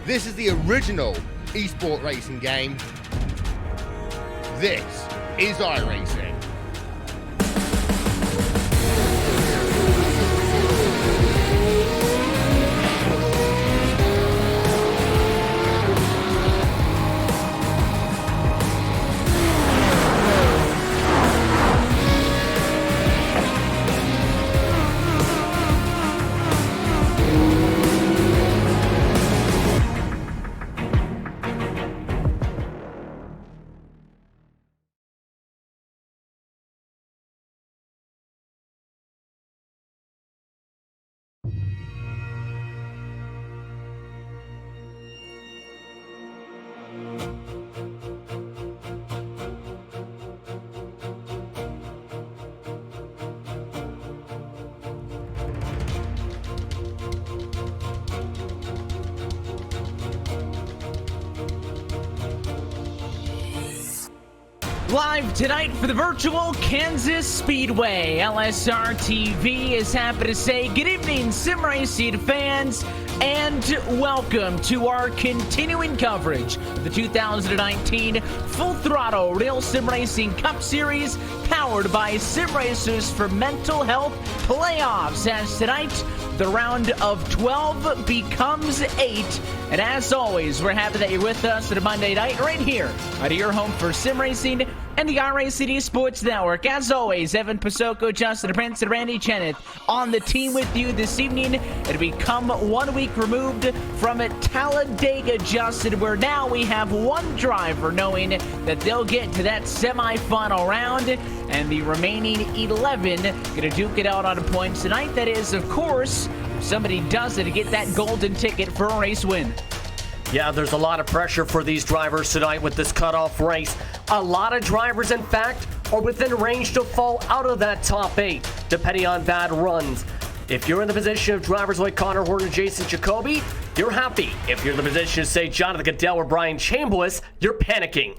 This is the original esport racing game. This is iRacing. Live tonight for the virtual Kansas Speedway. LSR TV is happy to say good evening, sim racing fans, and welcome to our continuing coverage of the 2019 Full Throttle Real Sim Racing Cup Series, powered by Sim Racers for Mental Health Playoffs. As tonight, the round of 12 becomes 8. And as always, we're happy that you're with us at a Monday night right here at your home for sim racing and the iRacing Esports Network. As always, Evan Pasoko, Justin Prince, and Randy Cheneth on the team with you this evening. It become 1 week removed from Talladega, Justin, where now we have one driver knowing that they'll get to that semifinal round, and the remaining 11 gonna duke it out on points tonight. That is, of course, if somebody does it to get that golden ticket for a race win. Yeah, there's a lot of pressure for these drivers tonight with this cutoff race. A lot of drivers, in fact, are within range to fall out of that top 8, depending on bad runs. If you're in the position of drivers like Connor Horn and Jason Jacoby, you're happy. If you're in the position of, say, Jonathan Goodell or Brian Chambliss, you're panicking.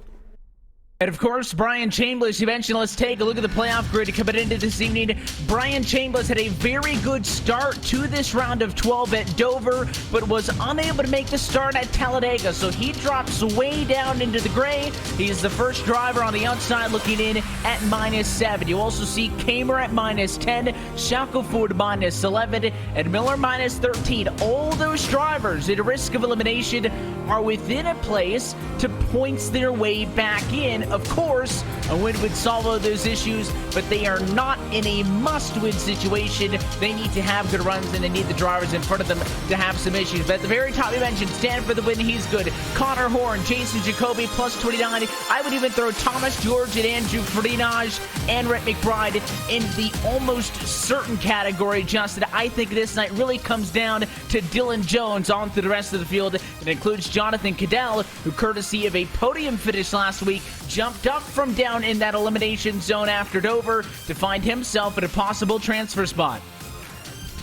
And of course, Brian Chambliss, you mentioned, let's take a look at the playoff grid coming into this evening. Brian Chambliss had a very good start to this round of 12 at Dover, but was unable to make the start at Talladega, so he drops way down into the gray. He's the first driver on the outside looking in at -7. You also see Kamer at -10, Shackelford -11, and Miller -13. All those drivers at a risk of elimination are within a place to points their way back in. Of course, a win would solve all those issues, but they are not in a must-win situation. They need to have good runs, and they need the drivers in front of them to have some issues. But at the very top, you mentioned stand for the win. He's good. Connor Horn, Jason Jacoby, +29. I would even throw Thomas George and Andrew Ferdinand and Rhett McBride in the almost certain category, Justin. I think this night really comes down to Dylan Jones on through the rest of the field. It includes Jonathan Cadell, who, courtesy of a podium finish last week, jumped up from down in that elimination zone after Dover to find himself at a possible transfer spot.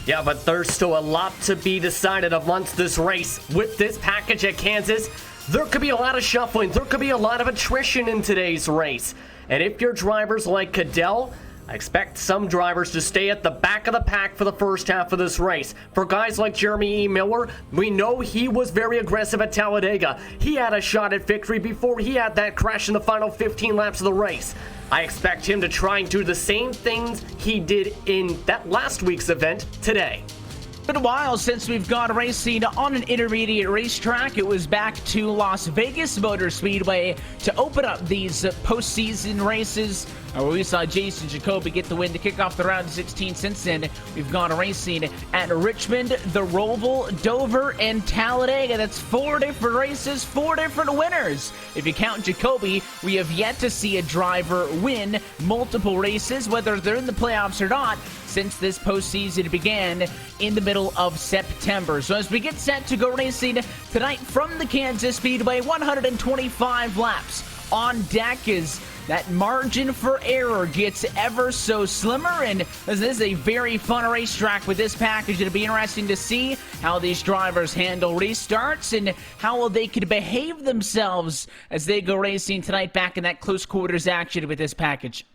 Yeah, but there's still a lot to be decided amongst this race. With this package at Kansas, there could be a lot of shuffling. There could be a lot of attrition in today's race. And if you're drivers like Cadell, I expect some drivers to stay at the back of the pack for the first half of this race. For guys like Jeremy E. Miller, we know he was very aggressive at Talladega. He had a shot at victory before he had that crash in the final 15 laps of the race. I expect him to try and do the same things he did in that last week's event today. It's been a while since we've gone racing on an intermediate racetrack. It was back to Las Vegas Motor Speedway to open up these postseason races, where we saw Jason Jacoby get the win to kick off the round of 16. Since then, we've gone racing at Richmond, the Roval, Dover, and Talladega. That's 4 different races, 4 different winners. If you count Jacoby, we have yet to see a driver win multiple races, whether they're in the playoffs or not, since this postseason began in the middle of September. So as we get set to go racing tonight from the Kansas Speedway, 125 laps on deck as that margin for error gets ever so slimmer, and this is a very fun racetrack with this package. It'll be interesting to see how these drivers handle restarts and how well they could behave themselves as they go racing tonight back in that close quarters action with this package.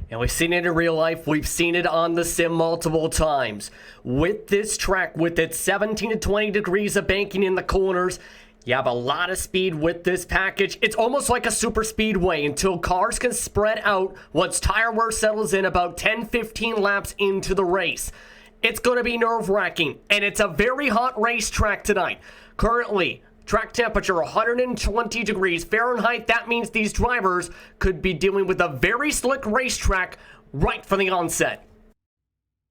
And we've seen it in real life. We've seen it on the sim multiple times. With this track, with its 17 to 20 degrees of banking in the corners, you have a lot of speed with this package. It's almost like a super speedway until cars can spread out once tire wear settles in about 10-15 laps into the race. It's going to be nerve-wracking, and it's a very hot racetrack tonight. Currently, track temperature 120 degrees Fahrenheit. That means these drivers could be dealing with a very slick racetrack right from the onset.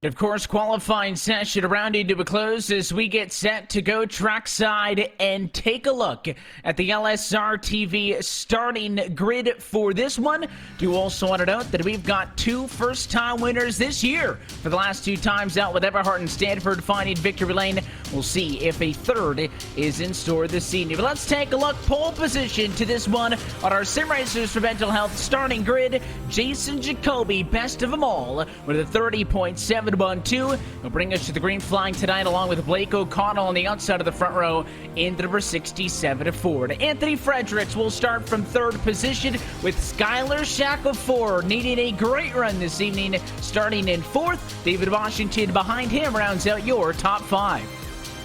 Of course, qualifying session rounding to a close as we get set to go trackside and take a look at the LSR TV starting grid for this one. Do also want to note that we've got 2 first-time winners this year for the last 2 times out with Everhart and Stanford finding victory lane. We'll see if a third is in store this evening. But let's take a look. Pole position to this one on our Sim Racers for Mental Health starting grid. Jason Jacoby, best of them all, with a 30.712. He'll bring us to the green flag tonight, along with Blake O'Connell on the outside of the front row in the number 67 Ford. Anthony Fredericks will start from 3rd position, with Skylar Shackelford needing a great run this evening, starting in 4th. David Washington behind him rounds out your top 5.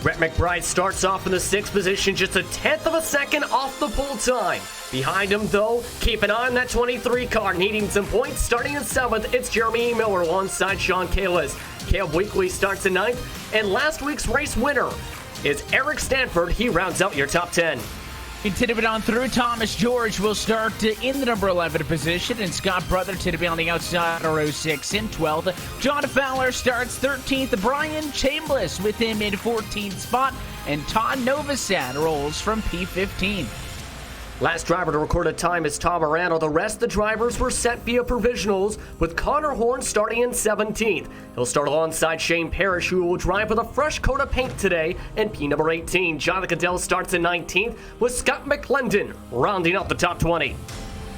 Brett McBride starts off in the 6th position, just a 1/10 of a second off the pole time. Behind him, though, keep an eye on that 23 car, needing some points. Starting in 7th, it's Jeremy Miller alongside Sean Kalis. Caleb Weekly starts in 9th, and last week's race winner is Eric Stanford. He rounds out your top 10. Continuing on through, Thomas George will start in the number 11 position, and Scott Brotherton to be on the outside of row 6 in 12th. John Fowler starts 13th. Brian Chambliss with him in 14th spot, and Todd Novosad rolls from P15. Last driver to record a time is Tom Morano. The rest of the drivers were set via provisionals, with Connor Horn starting in 17th. He'll start alongside Shane Parrish, who will drive with a fresh coat of paint today, and P number 18. Jonathan Cadell starts in 19th, with Scott McClendon rounding out the top 20.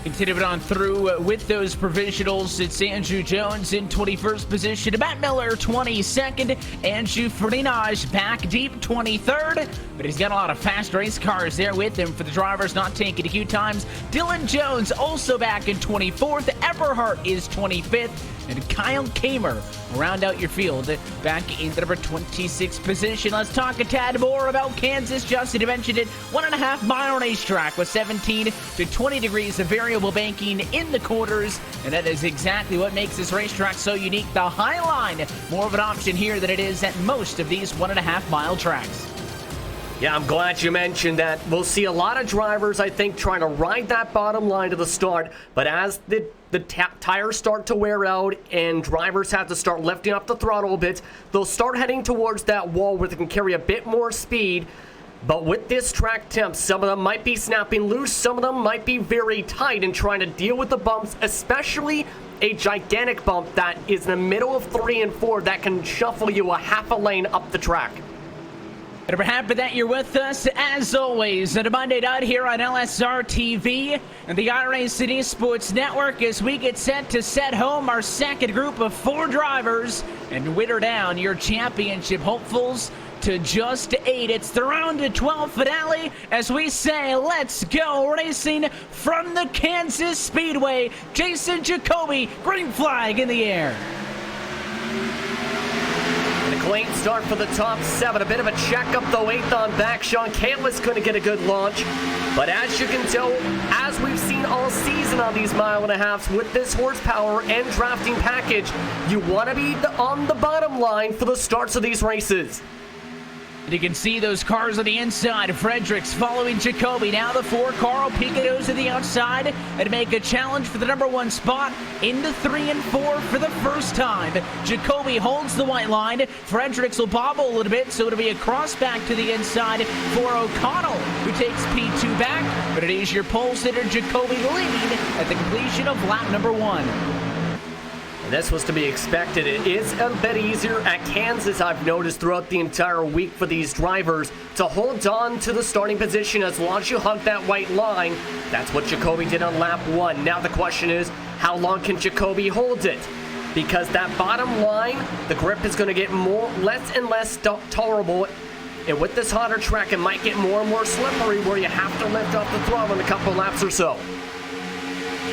Continuing on through with those provisionals, it's Andrew Jones in 21st position, Matt Miller 22nd, Andrew Fernandes back deep 23rd, but he's got a lot of fast race cars there with him for the drivers not taking a queue times. Dylan Jones also back in 24th, Everhart is 25th, and Kyle Kamer round out your field back in the number 26 position. Let's talk a tad more about Kansas. Justin mentioned it, 1.5 mile racetrack with 17 to 20 degrees of variable banking in the corners, and that is exactly what makes this racetrack so unique. The high line, more of an option here than it is at most of these 1.5 mile tracks. Yeah, I'm glad you mentioned that. We'll see a lot of drivers, I think, trying to ride that bottom line to the start, but as the tires start to wear out and drivers have to start lifting up the throttle a bit, they'll start heading towards that wall where they can carry a bit more speed. But with this track temp, some of them might be snapping loose, some of them might be very tight and trying to deal with the bumps, especially a gigantic bump that is in the middle of 3 and 4 that can shuffle you a half a lane up the track. And we're happy that you're with us, as always, on a Monday night here on LSR TV and the iRacing Esports Network, as we get set to set home our second group of 4 drivers and winter down your championship hopefuls to just 8. It's the round of 12 finale as we say, let's go racing from the Kansas Speedway. Jason Jacoby, green flag in the air. Clean start for the top 7. A bit of a checkup though, 8th on back. Sean Catless couldn't get a good launch. But as you can tell, as we've seen all season on these 1.5 miles, with this horsepower and drafting package, you want to be on the bottom line for the starts of these races. You can see those cars on the inside. Fredericks following Jacoby. Now the 4. Carl Picado's to the outside and make a challenge for the number 1 spot into 3 and 4 for the first time. Jacoby holds the white line. Fredericks will bobble a little bit, so it'll be a cross back to the inside for O'Connell, who takes P2 back. But it is your pole sitter, Jacoby, leading at the completion of lap number 1. And this was to be expected. It is a bit easier at Kansas, I've noticed, throughout the entire week for these drivers to hold on to the starting position as long as you hug that white line. That's what Jacoby did on lap 1. Now the question is, how long can Jacoby hold it? Because that bottom line, the grip is going to get less and less tolerable. And with this hotter track, it might get more and more slippery where you have to lift off the throttle in a couple laps or so.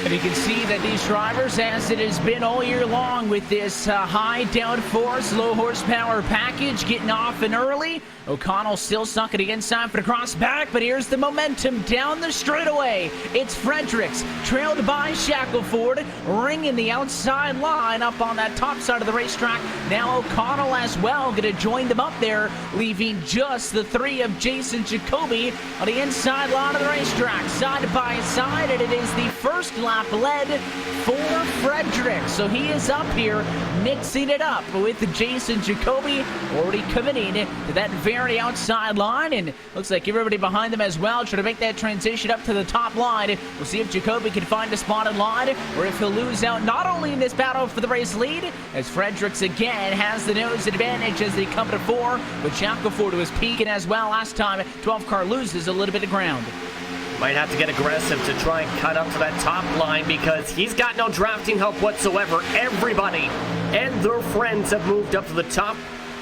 And you can see that these drivers, as it has been all year long with this high downforce, low horsepower package, getting off and early. O'Connell still stuck it inside for the cross back, but here's the momentum down the straightaway. It's Fredericks, trailed by Shackelford, ringing the outside line up on that top side of the racetrack. Now O'Connell as well, going to join them up there, leaving just the three of Jason Jacoby on the inside line of the racetrack, side by side, and it is the first lap led for Fredericks. So he is up here mixing it up with Jason Jacoby already committing to that very outside line, and looks like everybody behind them as well trying to make that transition up to the top line. We'll see if Jacoby can find a spotted line or if he'll lose out not only in this battle for the race lead, as Fredericks again has the nose advantage as they come to 4, but Shackelford was peaking as well last time. 12 car loses a little bit of ground. Might have to get aggressive to try and cut up to that top line because he's got no drafting help whatsoever. Everybody and their friends have moved up to the top.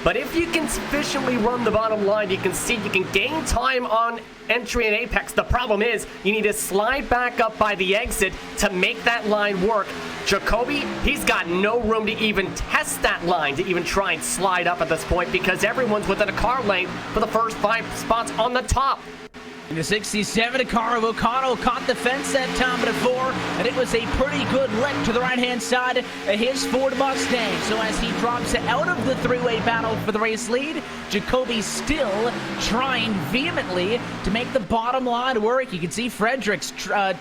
But if you can sufficiently run the bottom line, you can see you can gain time on entry and apex. The problem is you need to slide back up by the exit to make that line work. Jacoby, he's got no room to even test that line, to even try and slide up at this point because everyone's within a car length for the first 5 spots on the top. In the 67 car of O'Connell caught the fence that time at a 4, and it was a pretty good lick to the right-hand side of his Ford Mustang. So as he drops out of the three-way battle for the race lead, Jacoby still trying vehemently to make the bottom line work. You can see Fredericks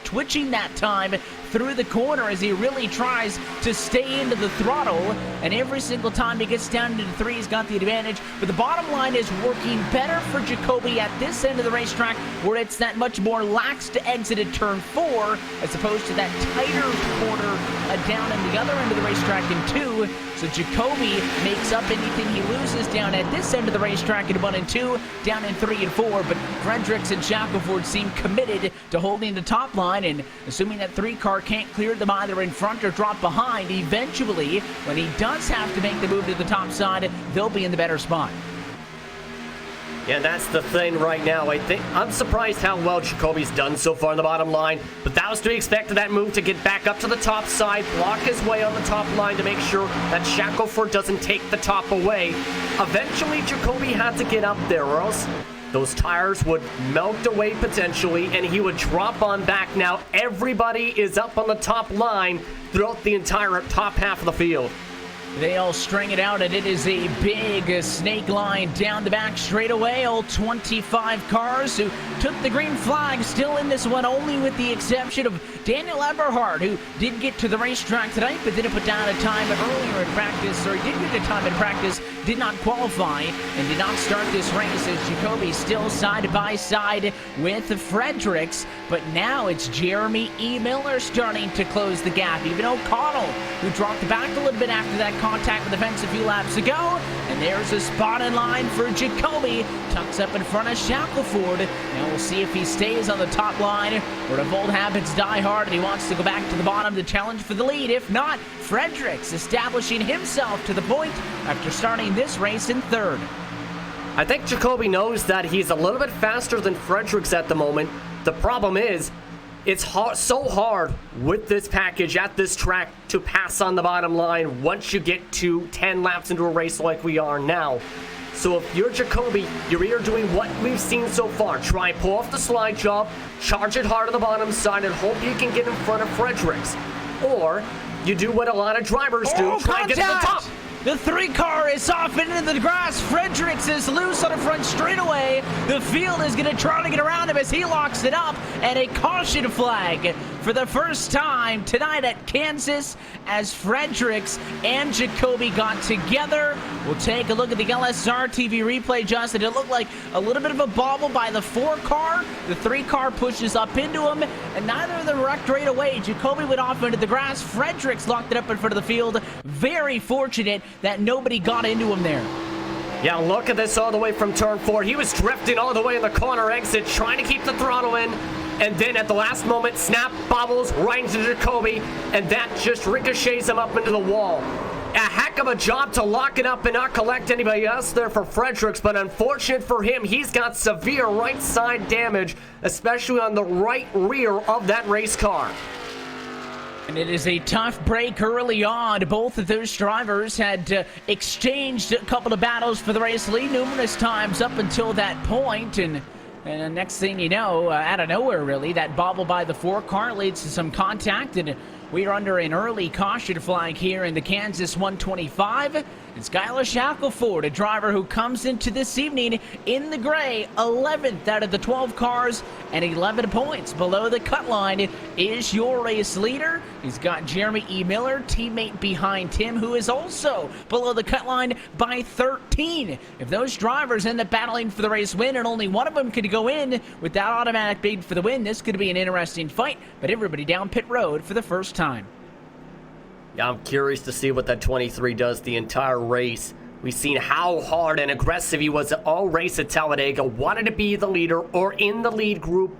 twitching that time through the corner as he really tries to stay into the throttle, and every single time he gets down into the 3, he's got the advantage. But the bottom line is working better for Jacoby at this end of the racetrack, where it's that much more lax to exit at turn 4 as opposed to that tighter corner down in the other end of the racetrack in 2. So Jacoby makes up anything he loses down at this end of the racetrack in 1 and 2, down in 3 and 4. But Fredericks and Shackelford seem committed to holding the top line, and assuming that 3 car can't clear them either in front or drop behind, eventually, when he does have to make the move to the top side, they'll be in the better spot. Yeah, that's the thing right now. I'm surprised how well Jacoby's done so far on the bottom line, but that was to be expected, that move to get back up to the top side, block his way on the top line to make sure that Shackelford doesn't take the top away. Eventually, Jacoby had to get up there, or else those tires would melt away potentially, and he would drop on back. Now everybody is up on the top line throughout the entire top half of the field. They all string it out, and it is a big snake line down the back straightaway. All 25 cars who took the green flag still in this one, only with the exception of Daniel Eberhard, who did get to the racetrack tonight, but didn't put down a time earlier in practice, or he did get a time in practice, did not qualify, and did not start this race, as Jacoby still side by side with Fredericks. But now it's Jeremy E. Miller starting to close the gap. Even O'Connell, who dropped back a little bit after that contact with the fence a few laps ago. And there's a spot in line for Jacoby. Tucks up in front of Shackelford. Now we'll see if he stays on the top line, or if old habits die hard and he wants to go back to the bottom to challenge for the lead. If not, Fredericks establishing himself to the point after starting this race in 3rd. I think Jacoby knows that he's a little bit faster than Fredericks at the moment. The problem is, it's so hard with this package at this track to pass on the bottom line once you get to 10 laps into a race like we are now. So if you're Jacoby, you're either doing what we've seen so far, try and pull off the slide job, charge it hard on the bottom side, and hope you can get in front of Fredericks. Or you do what a lot of drivers do, try and get to the top. The 3 car is off into the grass. Fredericks is loose on the front straightaway. The field is going to try to get around him as he locks it up. And a caution flag for the first time tonight at Kansas, as Fredericks and Jacoby got together. We'll take a look at the LSR TV replay, Justin. It looked like a little bit of a bobble by the 4 car. The 3 car pushes up into him, and neither of them wrecked right away. Jacoby went off into the grass. Fredericks locked it up in front of the field. Very fortunate that nobody got into him there. Yeah, look at this all the way from turn 4. He was drifting all the way in the corner exit, trying to keep the throttle in. And then at the last moment, snap, bobbles right into Jacoby, and that just ricochets him up into the wall. A heck of a job to lock it up and not collect anybody else there for Fredericks, but unfortunate for him, he's got severe right side damage, especially on the right rear of that race car. And it is a tough break early on. Both of those drivers had exchanged a couple of battles for the race lead numerous times up until that point. And the next thing you know, out of nowhere really, that bobble by the 4 car leads to some contact. And we are under an early caution flag here in the Kansas 125. It's Skylar Shackelford, a driver who comes into this evening in the gray, 11th out of the 12 cars and 11 points below the cut line, is your race leader. He's got Jeremy E. Miller, teammate behind him, who is also below the cut line by 13. If those drivers end up battling for the race win and only one of them could go in with that automatic bid for the win, this could be an interesting fight, but everybody down pit road for the first time. Yeah, I'm curious to see what that 23 does the entire race. We've seen how hard and aggressive he was all race at Talladega. Wanted to be the leader or in the lead group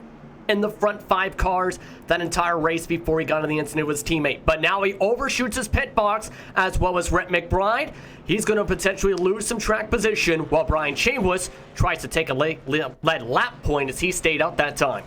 in the front 5 cars that entire race before he got into the incident with his teammate. But now he overshoots his pit box as well as Rhett McBride. He's going to potentially lose some track position while Brian Chambliss tries to take a lead lap point as he stayed out that time.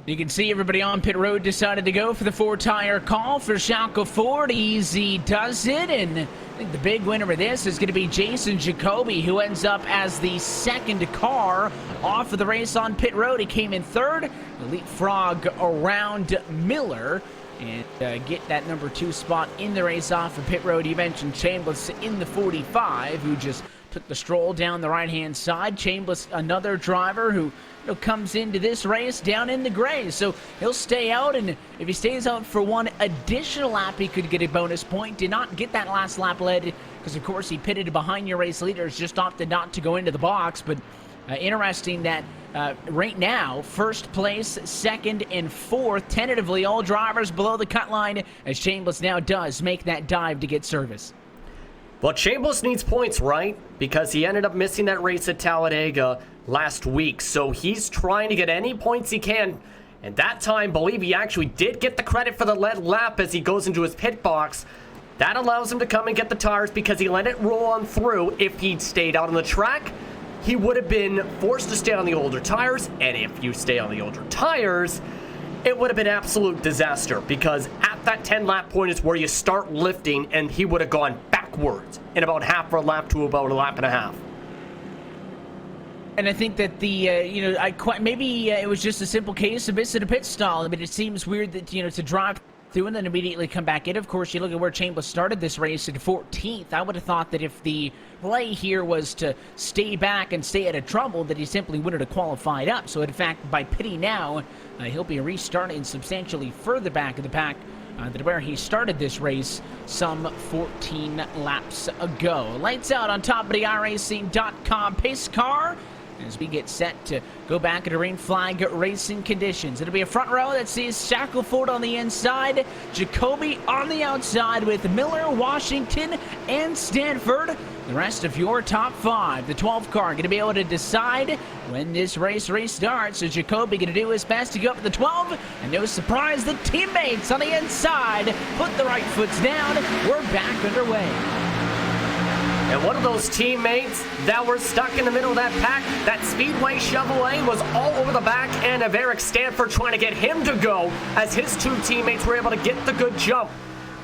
You can see everybody on pit road decided to go for the 4-tire call for Shackelford. Easy does it, and I think the big winner of this is going to be Jason Jacoby, who ends up as the 2nd car off of the race on pit road. He came in 3rd, leapfrog around Miller, and get that number 2 spot in the race off of pit road. You mentioned Chambliss in the 45, who just took the stroll down the right-hand side. Chambliss, another driver who comes into this race down in the gray, so he'll stay out, and if he stays out for one additional lap, he could get a bonus point. Did not get that last lap led because, of course, he pitted behind your race leaders, just opted not to go into the box. But interesting that right now, 1st place, 2nd, and 4th, tentatively all drivers below the cut line, as Chambliss now does make that dive to get service. Well, Chambliss needs points, right? Because he ended up missing that race at Talladega last week. So he's trying to get any points he can. And that time, believe he actually did get the credit for the lead lap as he goes into his pit box. That allows him to come and get the tires because he let it roll on through. If he'd stayed out on the track, he would have been forced to stay on the older tires. And if you stay on the older tires, it would have been absolute disaster, because at that 10-lap point is where you start lifting, and he would have gone backwards in about half a lap to about a lap and a half. And I think that maybe it was just a simple case of missing a pit stall. I mean, it seems weird that, to drive through and then immediately come back in. Of course, you look at where Chambliss started this race at 14th. I would have thought that if the play here was to stay back and stay out of trouble, that he simply wouldn't have qualified up. So, in fact, by pitting now, he'll be restarting substantially further back in the pack than where he started this race some 14 laps ago. Lights out on top of the iRacing.com pace car as we get set to go back into green flag racing conditions. It'll be a front row that sees Shackelford on the inside, Jacoby on the outside with Miller, Washington, and Stanford. The rest of your top 5, the 12 car, going to be able to decide when this race restarts. So Jacoby going to do his best to go up to the 12, and no surprise, the teammates on the inside put the right foots down. We're back underway. And one of those teammates that were stuck in the middle of that pack, that Speedway Chevrolet, was all over the back end of Eric Stanford trying to get him to go as his 2 teammates were able to get the good jump.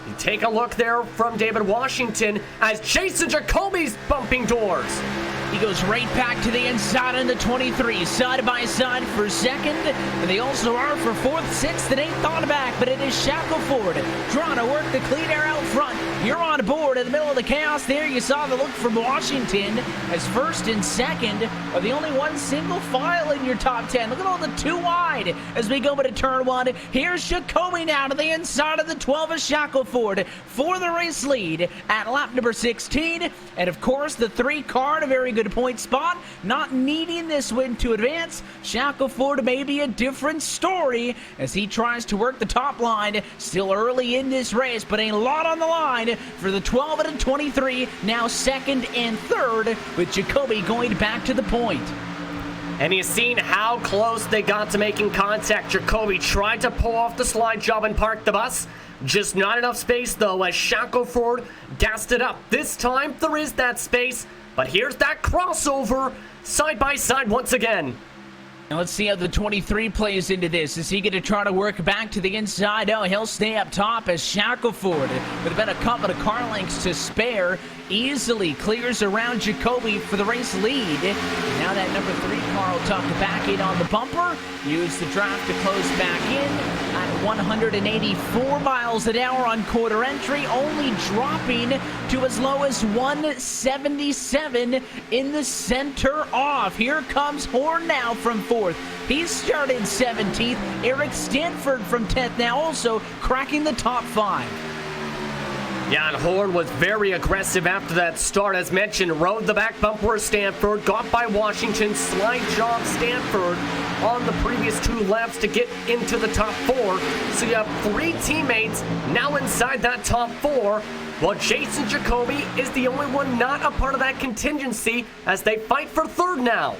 You take a look there from David Washington as Jason Jacoby's bumping doors. He goes right back to the inside in the 23, side by side for 2nd, and they also are for 4th, 6th, and 8th on the back, but it is Shackelford trying to work the clean air out front. You're on board in the middle of the chaos there. You saw the look from Washington as 1st and 2nd are the only one single file in your top 10. Look at all the 2 wide as we go into turn 1. Here's Jacoby now to the inside of the 12 of Shackelford for the race lead at lap number 16. And of course, the 3 car in a very good point spot, not needing this win to advance. Shackelford may be a different story as he tries to work the top line. Still early in this race, but a lot on the line for the 12 and 23, now 2nd and 3rd, with Jacoby going back to the point. And you've seen how close they got to making contact. Jacoby tried to pull off the slide job and park the bus. Just not enough space, though, as Shackelford gassed it up. This time, there is that space, but here's that crossover, side by side once again. Now let's see how the 23 plays into this. Is he going to try to work back to the inside? Oh, he'll stay up top as Shackelford, with about a couple of car lengths to spare, easily clears around Jacoby for the race lead. Now that number 3 car will tuck back in on the bumper, use the draft to close back in at 184 miles an hour on quarter entry, only dropping to as low as 177 in the center off. Here comes Horn now from 4th. He started 17th. Eric Stanford from 10th now, also cracking the top 5. Yeah, and Horn was very aggressive after that start. As mentioned, rode the back bumper of Stanford, got by Washington, slide job Stanford on the previous 2 laps to get into the top 4. So you have 3 teammates now inside that top 4, while Jason Jacoby is the only one not a part of that contingency as they fight for 3rd now.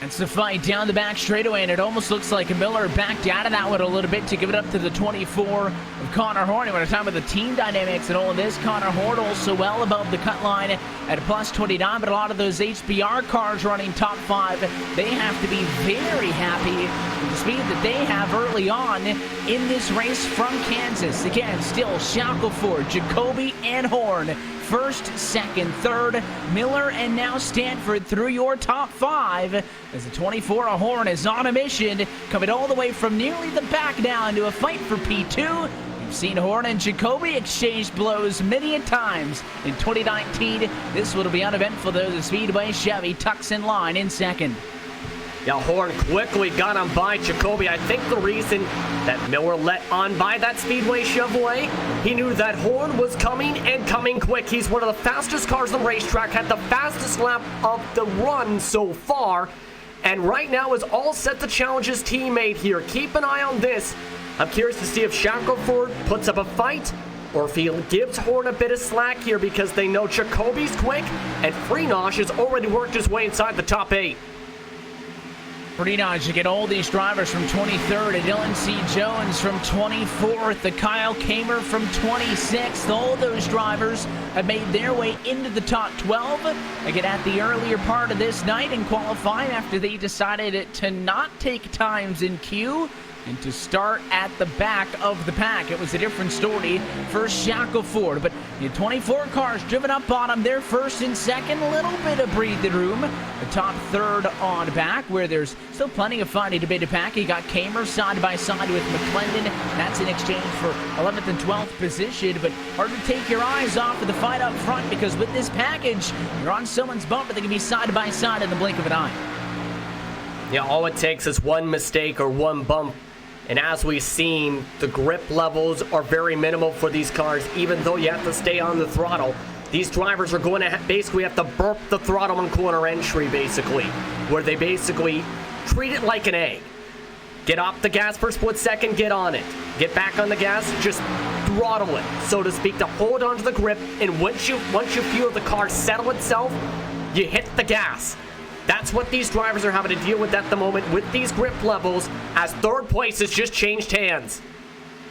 It's the fight down the back straightaway, and it almost looks like Miller backed out of that one a little bit to give it up to the 24 of Connor Horn. We're talking about the team dynamics and all of this. Connor Horn also well above the cut line at a plus 29, but a lot of those HBR cars running top 5, they have to be very happy with the speed that they have early on in this race from Kansas. Again, still Shackelford, Jacoby, and Horn. 1st, 2nd, 3rd, Miller, and now Stanford through your top 5 as the 24 of Horn is on a mission, coming all the way from nearly the back now into a fight for P2. We've seen Horn and Jacoby exchange blows many a times in 2019. This will be uneventful though. The Speedway Chevy tucks in line in 2nd. Yeah, Horn quickly got on by Jacoby. I think the reason that Miller let on by that Speedway Chevrolet, he knew that Horn was coming and coming quick. He's one of the fastest cars on the racetrack, had the fastest lap of the run so far, and right now is all set to challenge his teammate here. Keep an eye on this. I'm curious to see if Shackelford puts up a fight or if he gives Horn a bit of slack here, because they know Jacoby's quick and Freenosh has already worked his way inside the top 8. Pretty nice. You get all these drivers from 23rd, a Dylan C. Jones from 24th, the Kyle Kamer from 26th. All those drivers have made their way into the top 12. Again, at the earlier part of this night in qualifying after they decided to not take times in queue and to start at the back of the pack. It was a different story for Shackelford, but the 24 cars driven up on them. They're 1st and 2nd, a little bit of breathing room. The top 3rd on back, where there's still plenty of fun to debate a pack. You got Kamer side by side with McClendon. That's in exchange for 11th and 12th position, but hard to take your eyes off of the fight up front, because with this package, you're on someone's bumper. They can be side by side in the blink of an eye. Yeah, all it takes is one mistake or one bump. And as we've seen, the grip levels are very minimal for these cars, even though you have to stay on the throttle. These drivers are going to basically have to burp the throttle on corner entry, basically, where they basically treat it like an egg. Get off the gas for a split second, get on it. Get back on the gas, just throttle it, so to speak, to hold onto the grip. And once you feel the car settle itself, you hit the gas. That's what these drivers are having to deal with at the moment with these grip levels, as 3rd place has just changed hands.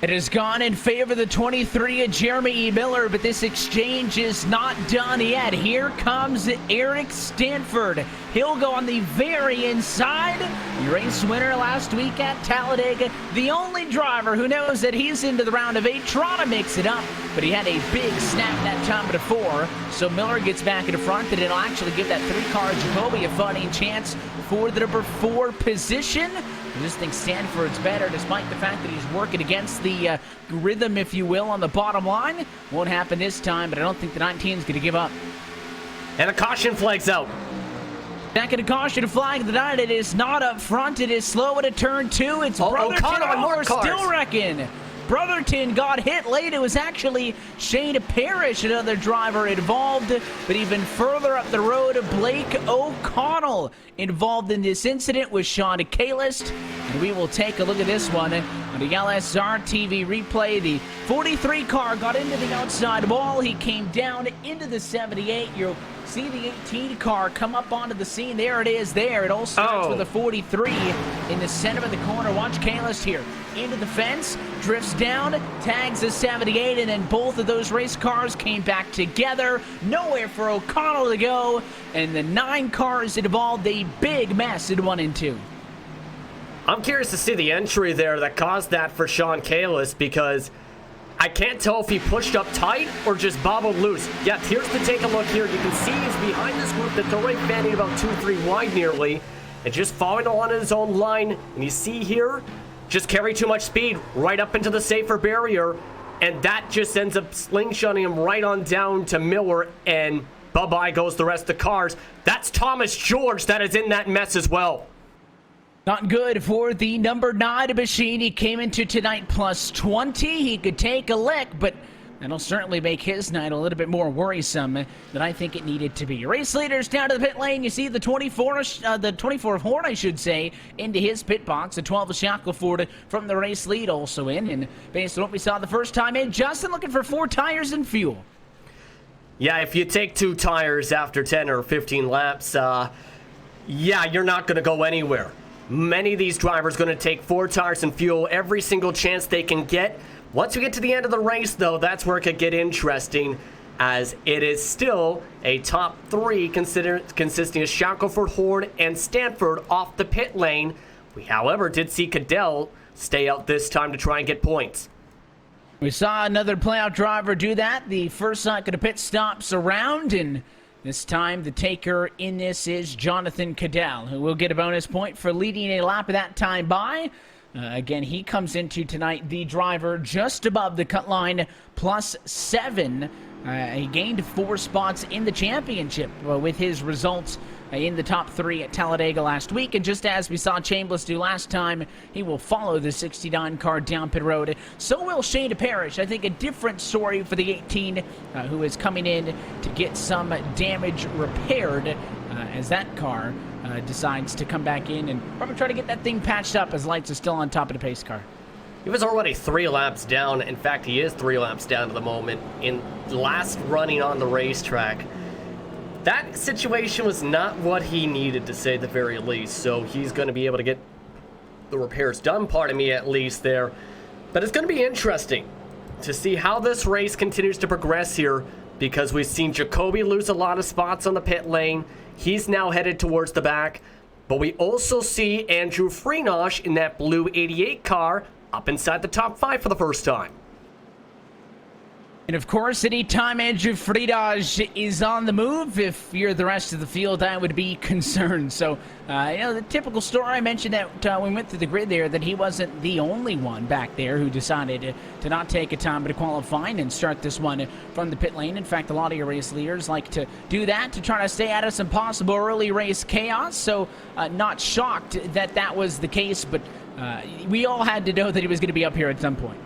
It has gone in favor of the 23 of Jeremy E. Miller, but this exchange is not done yet. Here comes Eric Stanford. He'll go on the very inside. The race winner last week at Talladega. The only driver who knows that he's into the round of 8, trying to mix it up, but he had a big snap that time before. So Miller gets back in the front, and it'll actually give that 3-car Jacoby a fighting chance for the number 4 position. I just think Stanford's better, despite the fact that he's working against the rhythm, if you will, on the bottom line. Won't happen this time, but I don't think the 19 is going to give up. And a caution flag's out. Back in a caution flag tonight. It is not up front. It is slow at a turn 2. It's Brotherton or Stillreckon. Brotherton got hit late. It was actually Shane Parrish, another driver involved, but even further up the road, Blake O'Connell involved in this incident with Sean Kalist. And we will take a look at this one on the LSR TV replay. The 43 car got into the outside wall. He came down into the 78. You'll see the 18 car come up onto the scene. There it is there. It all starts with a 43 in the center of the corner. Watch Kalis here. Into the fence, drifts down, tags the 78, and then both of those race cars came back together. Nowhere for O'Connell to go, and the 9 cars involved a big mess in 1 and 2. I'm curious to see the entry there that caused that for Sean Kalis, because I can't tell if he pushed up tight or just bobbled loose. Yeah, here's to take a look here. You can see he's behind this group that they're right banding about 2-3 wide nearly, and just following on his own line. And you see here, just carry too much speed right up into the safer barrier, and that just ends up slingshotting him right on down to Miller, and bye-bye goes the rest of the cars. That's Thomas George that is in that mess as well. Not good for the number 9 machine. He came into tonight plus 20. He could take a lick, but that'll certainly make his night a little bit more worrisome than I think it needed to be. Race leaders down to the pit lane. You see the 24 of Horn, I should say, into his pit box. The 12 of Shackelford from the race lead also in. And based on what we saw the first time in, Justin looking for 4 tires and fuel. Yeah, if you take 2 tires after 10 or 15 laps, yeah, you're not going to go anywhere. Many of these drivers going to take 4 tires and fuel every single chance they can get. Once we get to the end of the race, though, that's where it could get interesting, as it is still a top 3 consisting of Shackelford, Horn, and Stanford off the pit lane. We, however, did see Cadell stay out this time to try and get points. We saw another playoff driver do that. The first cycle of pit stops around, and this time the taker in this is Jonathan Cadell, who will get a bonus point for leading a lap of that time by. Again, he comes into tonight the driver just above the cut line, plus 7. He gained 4 spots in the championship with his results in the top 3 at Talladega last week. And just as we saw Chambliss do last time, he will follow the 69 car down pit road. So will Shane Parrish. I think a different story for the 18, who is coming in to get some damage repaired as that car decides to come back in and probably try to get that thing patched up as lights are still on top of the pace car. He was already 3 laps down. In fact, he is 3 laps down at the moment in last running on the racetrack. That situation was not what he needed, to say the very least, so he's going to be able to get the repairs done, pardon me, at least there. But it's going to be interesting to see how this race continues to progress here, because we've seen Jacoby lose a lot of spots on the pit lane. He's now headed towards the back, but we also see Andrew Freenosh in that blue 88 car up inside the top 5 for the first time. And of course, anytime Andrew Freenosh is on the move, if you're the rest of the field, I would be concerned. So, the typical story I mentioned that when we went through the grid there, that he wasn't the only one back there who decided to not take a time but to qualify and start this one from the pit lane. In fact, a lot of your race leaders like to do that to try to stay out of some possible early race chaos. So, not shocked that that was the case, but we all had to know that he was going to be up here at some point.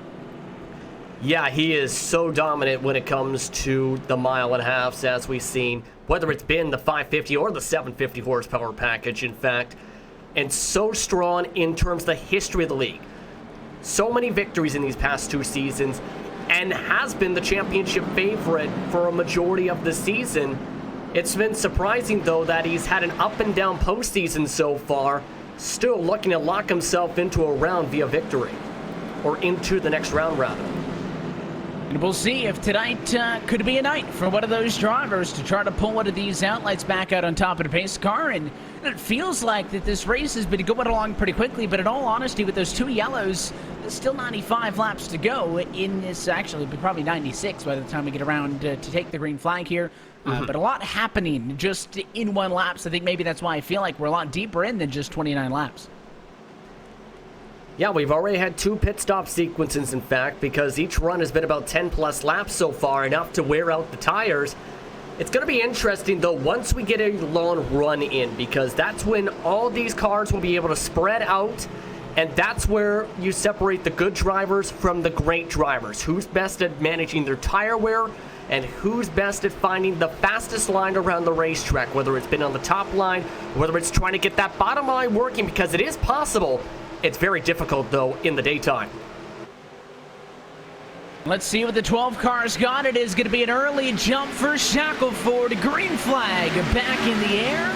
Yeah, he is so dominant when it comes to the 1.5 miles, as we've seen, whether it's been the 550 or the 750 horsepower package, in fact, and so strong in terms of the history of the league. So many victories in these past 2 seasons, and has been the championship favorite for a majority of the season. It's been surprising, though, that he's had an up and down postseason so far, still looking to lock himself into a round via victory, or into the next round, rather. And we'll see if tonight could be a night for one of those drivers to try to pull one of these outlets back out on top of the pace car. And it feels like that this race has been going along pretty quickly, but in all honesty, with those 2 yellows, there's still 95 laps to go in this. Actually, probably 96 by the time we get around to take the green flag here. But a lot happening just in 1 lap, so I think maybe that's why I feel like we're a lot deeper in than just 29 laps. Yeah, we've already had 2 pit stop sequences, in fact, because each run has been about 10-plus laps so far, enough to wear out the tires. It's going to be interesting, though, once we get a long run in, because that's when all these cars will be able to spread out, and that's where you separate the good drivers from the great drivers. Who's best at managing their tire wear, and who's best at finding the fastest line around the racetrack, whether it's been on the top line, whether it's trying to get that bottom line working, because it is possible It's very difficult, though, in the daytime. Let's see what the 12 car's got. It is going to be an early jump for Shackelford. Green flag back in the air.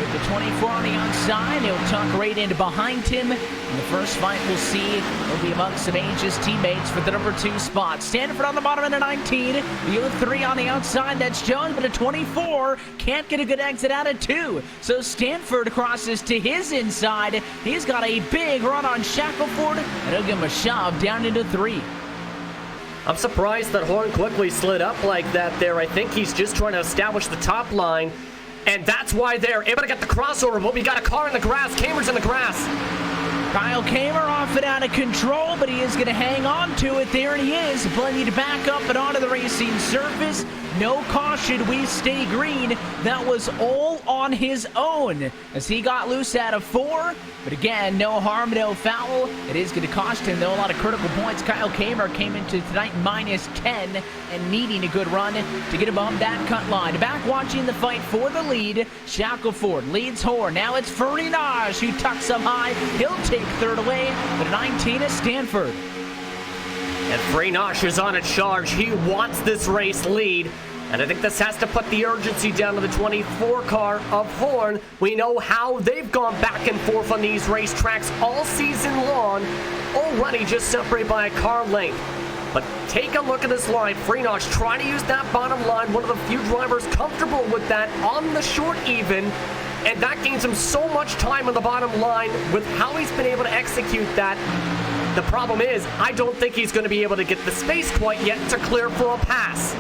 With the 24 on the outside, he'll tuck right into behind him. In the first fight, we'll see he'll be amongst some Aegis teammates for the number 2 spot. Stanford on the bottom end of 19. The 03 on the outside, that's Jones, but a 24 can't get a good exit out of 2. So Stanford crosses to his inside. He's got a big run on Shackelford, and he'll give him a shove down into 3. I'm surprised that Horn quickly slid up like that there. I think he's just trying to establish the top line. And that's why they're able to get the crossover. But we got a car in the grass. Kamer's in the grass. Kyle Kamer off and out of control, but he is going to hang on to it. There he is, plenty to back up and onto the racing surface. No caution, we stay green. That was all on his own as he got loose out of 4. But again, no harm, no foul. It is going to cost him, though, a lot of critical points. Kyle Kamer came into tonight -10 and needing a good run to get above that cut line. Back watching the fight for the lead. Shackelford leads Horn. Now it's Ferinage who tucks up high. He'll take third away, but 19 is Stanford. And Ferinage is on a charge. He wants this race lead. And I think this has to put the urgency down to the 24 car of Horn. We know how they've gone back and forth on these racetracks all season long. Already just separated by a car length. But take a look at this line. Ferinage trying to use that bottom line. One of the few drivers comfortable with that on the short even. And that gains him so much time on the bottom line with how he's been able to execute that. The problem is, I don't think he's going to be able to get the space quite yet to clear for a pass.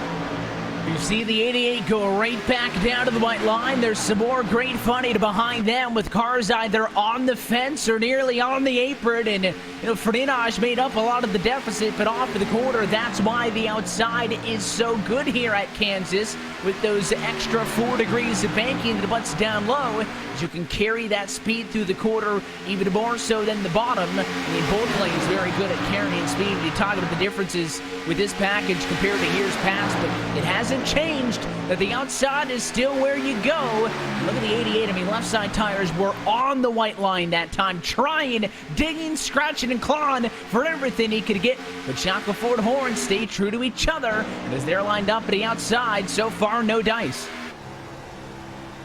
You see the 88 go right back down to the white line. There's some more great fun behind them with cars either on the fence or nearly on the apron. And, Ferinage made up a lot of the deficit, but off to the corner. That's why the outside is so good here at Kansas with those extra 4 degrees of banking that butts down low. You can carry that speed through the quarter even more so than the bottom. I mean, both lanes very good at carrying speed. You talk about the differences with this package compared to years past, but it hasn't changed. That the outside is still where you go. Look at the 88. I mean, left side tires were on the white line that time, trying, digging, scratching, and clawing for everything he could get. But Shackelford Horn stay true to each other. And as they're lined up at the outside, so far, no dice.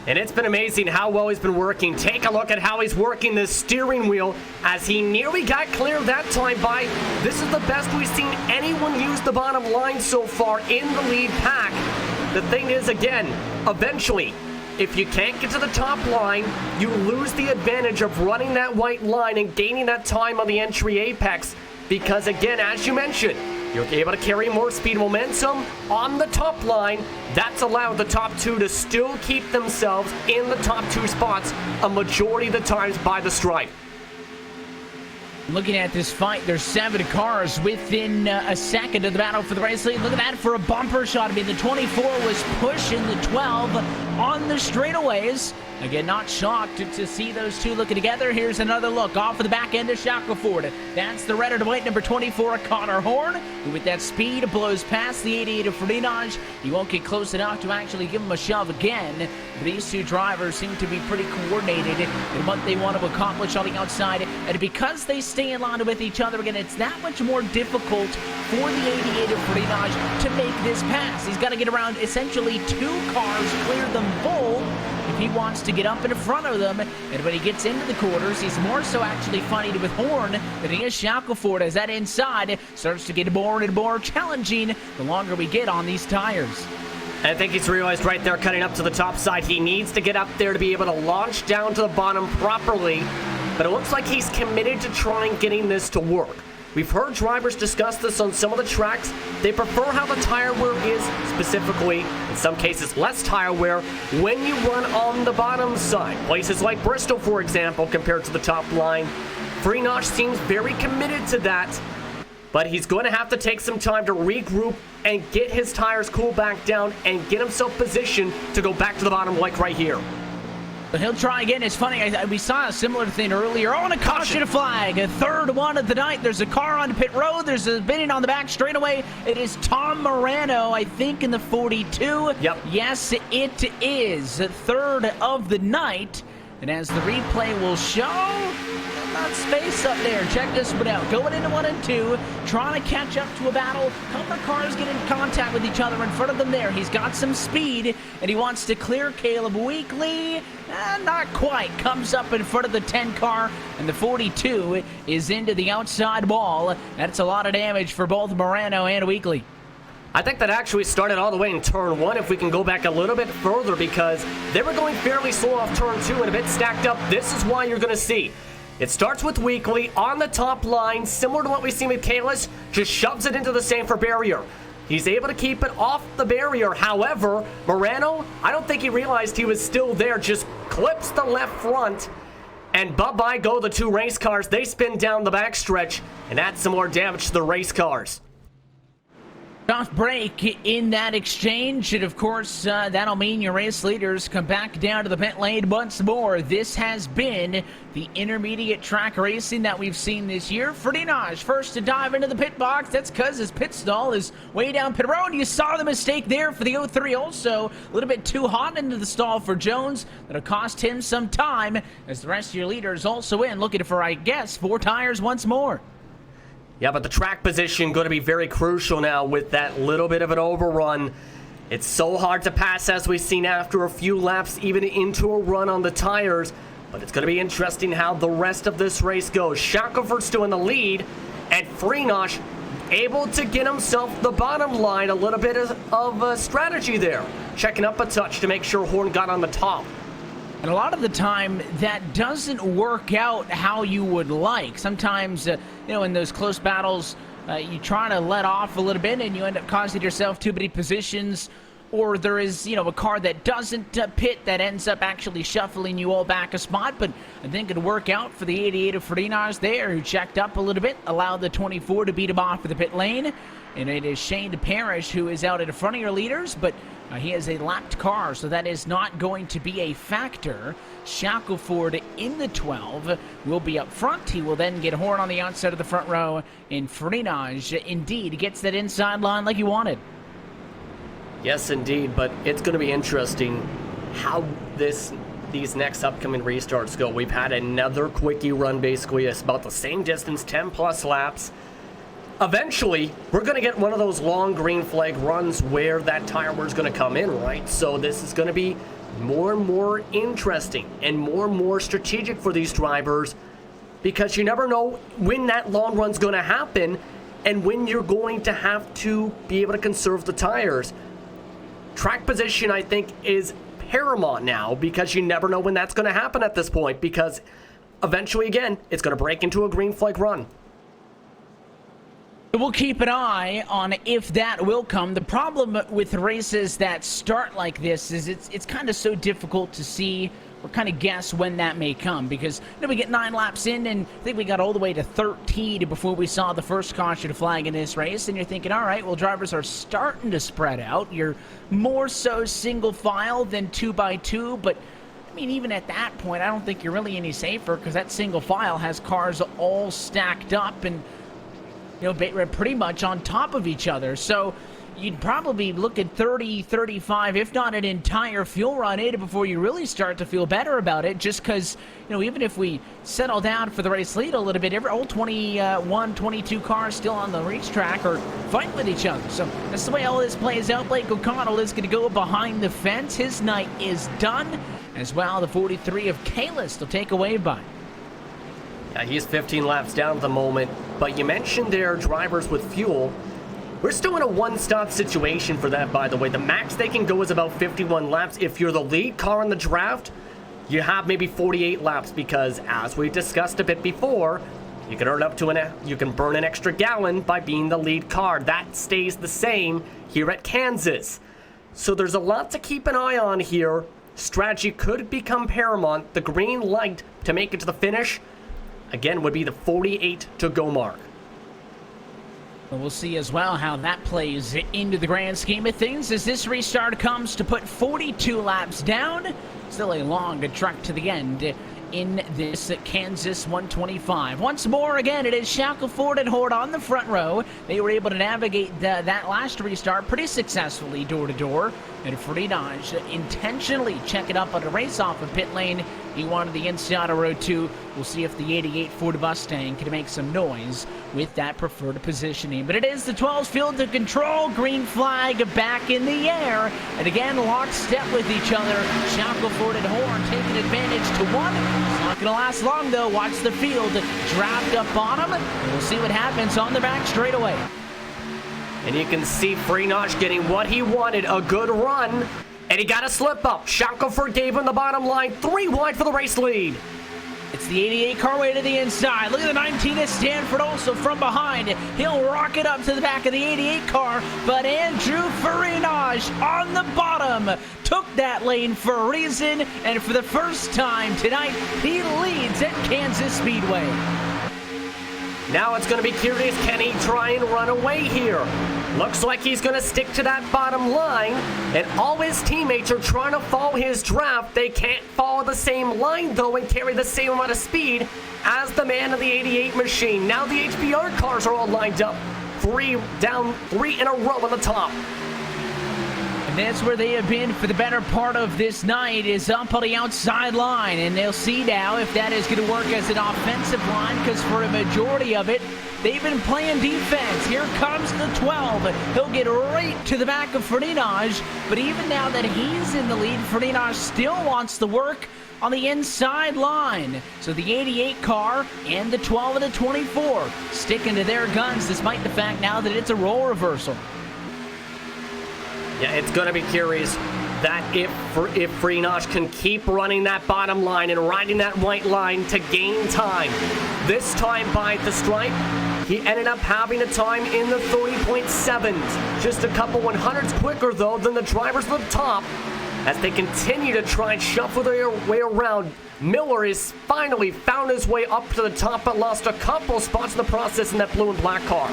And it's been amazing how well he's been working. Take a look at how he's working this steering wheel as he nearly got clear that time by. This is the best we've seen anyone use the bottom line so far in the lead pack. The thing is, again, eventually, if you can't get to the top line, you lose the advantage of running that white line and gaining that time on the entry apex. Because again, as you mentioned, you're able to carry more speed momentum on the top line. That's allowed the top 2 to still keep themselves in the top 2 spots a majority of the times by the stripe. Looking at this fight, there's 7 cars within a second of the battle for the race lead. Look at that for a bumper shot. I mean, the 24 was pushing the 12 on the straightaways. Again, not shocked to see those two looking together. Here's another look off of the back end of Shackelford. That's the red and white number 24, Connor Horn, who with that speed blows past the 88 of Ferinage. He won't get close enough to actually give him a shove again. But these two drivers seem to be pretty coordinated in what they want to accomplish on the outside. And because they stay in line with each other, again, it's that much more difficult for the 88 of Ferinage to make this pass. He's got to get around essentially 2 cars, clear them full, if he wants to get up in front of them. And when he gets into the quarters, he's more so actually fighting with Horn than he is Shackelford, as that inside starts to get more and more challenging the longer we get on these tires. I think he's realized right there, cutting up to the top side, he needs to get up there to be able to launch down to the bottom properly. But it looks like he's committed to trying getting this to work. We've heard drivers discuss this on some of the tracks. They prefer how the tire wear is, specifically, in some cases, less tire wear when you run on the bottom side. Places like Bristol, for example, compared to the top line. Ferinage seems very committed to that, but he's going to have to take some time to regroup and get his tires cooled back down and get himself positioned to go back to the bottom like right here. But he'll try again. It's funny, we saw a similar thing earlier. Oh, and a caution flag. A third one of the night. There's a car on pit road. There's a bidding on the back straightaway. It is Tom Morano, I think, in the 42. Yep. Yes, it is. The third of the night. And as the replay will show, not space up there. Check this one out. Going into 1 and 2, trying to catch up to a battle. A couple of cars get in contact with each other in front of them there. He's got some speed, and he wants to clear Caleb Weekly. Not quite. Comes up in front of the 10 car, and the 42 is into the outside wall. That's a lot of damage for both Morano and Weekly. I think that actually started all the way in turn 1 if we can go back a little bit further, because they were going fairly slow off turn 2 and a bit stacked up. This is why you're going to see. It starts with Weekly on the top line, similar to what we've seen with Kalis, just shoves it into the safer barrier. He's able to keep it off the barrier. However, Morano, I don't think he realized he was still there, just clips the left front, and bye-bye go the 2 race cars. They spin down the backstretch and add some more damage to the race cars. Off break in that exchange, and of course that'll mean your race leaders come back down to the pit lane once more. This has been the intermediate track racing that we've seen this year. Ferdinand first to dive into the pit box. That's because his pit stall is way down pit road. You saw the mistake there for the 03 also. A little bit too hot into the stall for Jones. That'll cost him some time, as the rest of your leaders also in, looking for, I guess, 4 tires once more. Yeah, but the track position going to be very crucial now with that little bit of an overrun. It's so hard to pass, as we've seen after a few laps, even into a run on the tires. But it's going to be interesting how the rest of this race goes. Shackelford's still in the lead, and Freenosh able to get himself the bottom line. A little bit of a strategy there. Checking up a touch to make sure Horn got on the top. And a lot of the time, that doesn't work out how you would like. Sometimes, in those close battles, you try to let off a little bit and you end up causing yourself too many positions. Or there is, a car that doesn't pit that ends up actually shuffling you all back a spot. But I think it'd work out for the 88 of Ferdinand there, who checked up a little bit, allowed the 24 to beat him off of the pit lane. And it is Shane Parrish who is out in front of your leaders, but he has a lapped car, so that is not going to be a factor. Shackelford in the 12 will be up front. He will then get Horn on the outside of the front row, and Frenage indeed gets that inside line like he wanted. Yes, indeed, but it's going to be interesting how these next upcoming restarts go. We've had another quickie run, basically. It's about the same distance, 10-plus laps. Eventually, we're going to get one of those long green flag runs where that tire wear is going to come in, right? So this is going to be more and more interesting and more strategic for these drivers, because you never know when that long run's going to happen and when you're going to have to be able to conserve the tires. Track position, I think, is paramount now, because you never know when that's going to happen at this point, because eventually, again, it's going to break into a green flag run. We'll keep an eye on if that will come. The problem with races that start like this is it's kind of so difficult to see or kind of guess when that may come, because we get 9 laps in, and I think we got all the way to 13 before we saw the first caution flag in this race, and you're thinking, all right, well, drivers are starting to spread out. You're more so single file than 2x2, but I mean, even at that point, I don't think you're really any safer, because that single file has cars all stacked up and pretty much on top of each other. So you'd probably look at 30, 35, if not an entire fuel run in before you really start to feel better about it, just because, even if we settle down for the race lead a little bit, every old 21, 22 cars still on the racetrack are fighting with each other. So that's the way all this plays out. Blake O'Connell is going to go behind the fence. His night is done. As well, the 43 of Kalis will take away by. Yeah, he's 15 laps down at the moment, but you mentioned their drivers with fuel. We're still in a one-stop situation for that, by the way. The max they can go is about 51 laps. If you're the lead car in the draft, you have maybe 48 laps, because as we discussed a bit before, you can earn up to you can burn an extra gallon by being the lead car. That stays the same here at Kansas. So there's a lot to keep an eye on here. Strategy could become paramount. The green light to make it to the finish, again, would be the 48 to go mark. We'll see as well how that plays into the grand scheme of things as this restart comes to put 42 laps down. Still a long trek to the end in this Kansas 125. Once more, again, it is Shackelford and Horde on the front row. They were able to navigate that last restart pretty successfully door to door. And Freenage intentionally checking up on the race off of pit lane. He wanted the inside of row 2. We'll see if the 88 Ford Mustang can make some noise with that preferred positioning. But it is the 12's field to control. Green flag back in the air. And again, lockstep with each other. Shackelford and Horn taking advantage to one. It's not going to last long, though. Watch the field draft up on him. And we'll see what happens on the back straightaway. And you can see Freenage getting what he wanted, a good run. And he got a slip up. Shackelford gave him the bottom line, 3 wide for the race lead. It's the 88 car way to the inside. Look at the 19 at Stanford also from behind. He'll rocket up to the back of the 88 car, but Andrew Freenage on the bottom took that lane for a reason, and for the first time tonight, he leads at Kansas Speedway. Now it's going to be curious, can he try and run away here? Looks like he's going to stick to that bottom line, and all his teammates are trying to follow his draft. They can't follow the same line, though, and carry the same amount of speed as the man of the 88 machine. Now the HBR cars are all lined up. 3 down, 3 in a row on the top. And that's where they have been for the better part of this night, is up on the outside line. And they'll see now if that is going to work as an offensive line, because for a majority of it, they've been playing defense. Here comes the 12. He'll get right to the back of Freenage. But even now that he's in the lead, Freenage still wants to work on the inside line. So the 88 car and the 12 and the 24 sticking to their guns, despite the fact now that it's a role reversal. Yeah, it's going to be curious that if Freenage can keep running that bottom line and riding that white line to gain time. This time by the stripe, he ended up having a time in the 30.7s. Just a couple 100s quicker, though, than the drivers at the top. As they continue to try and shuffle their way around, Miller has finally found his way up to the top, but lost a couple spots in the process in that blue and black car.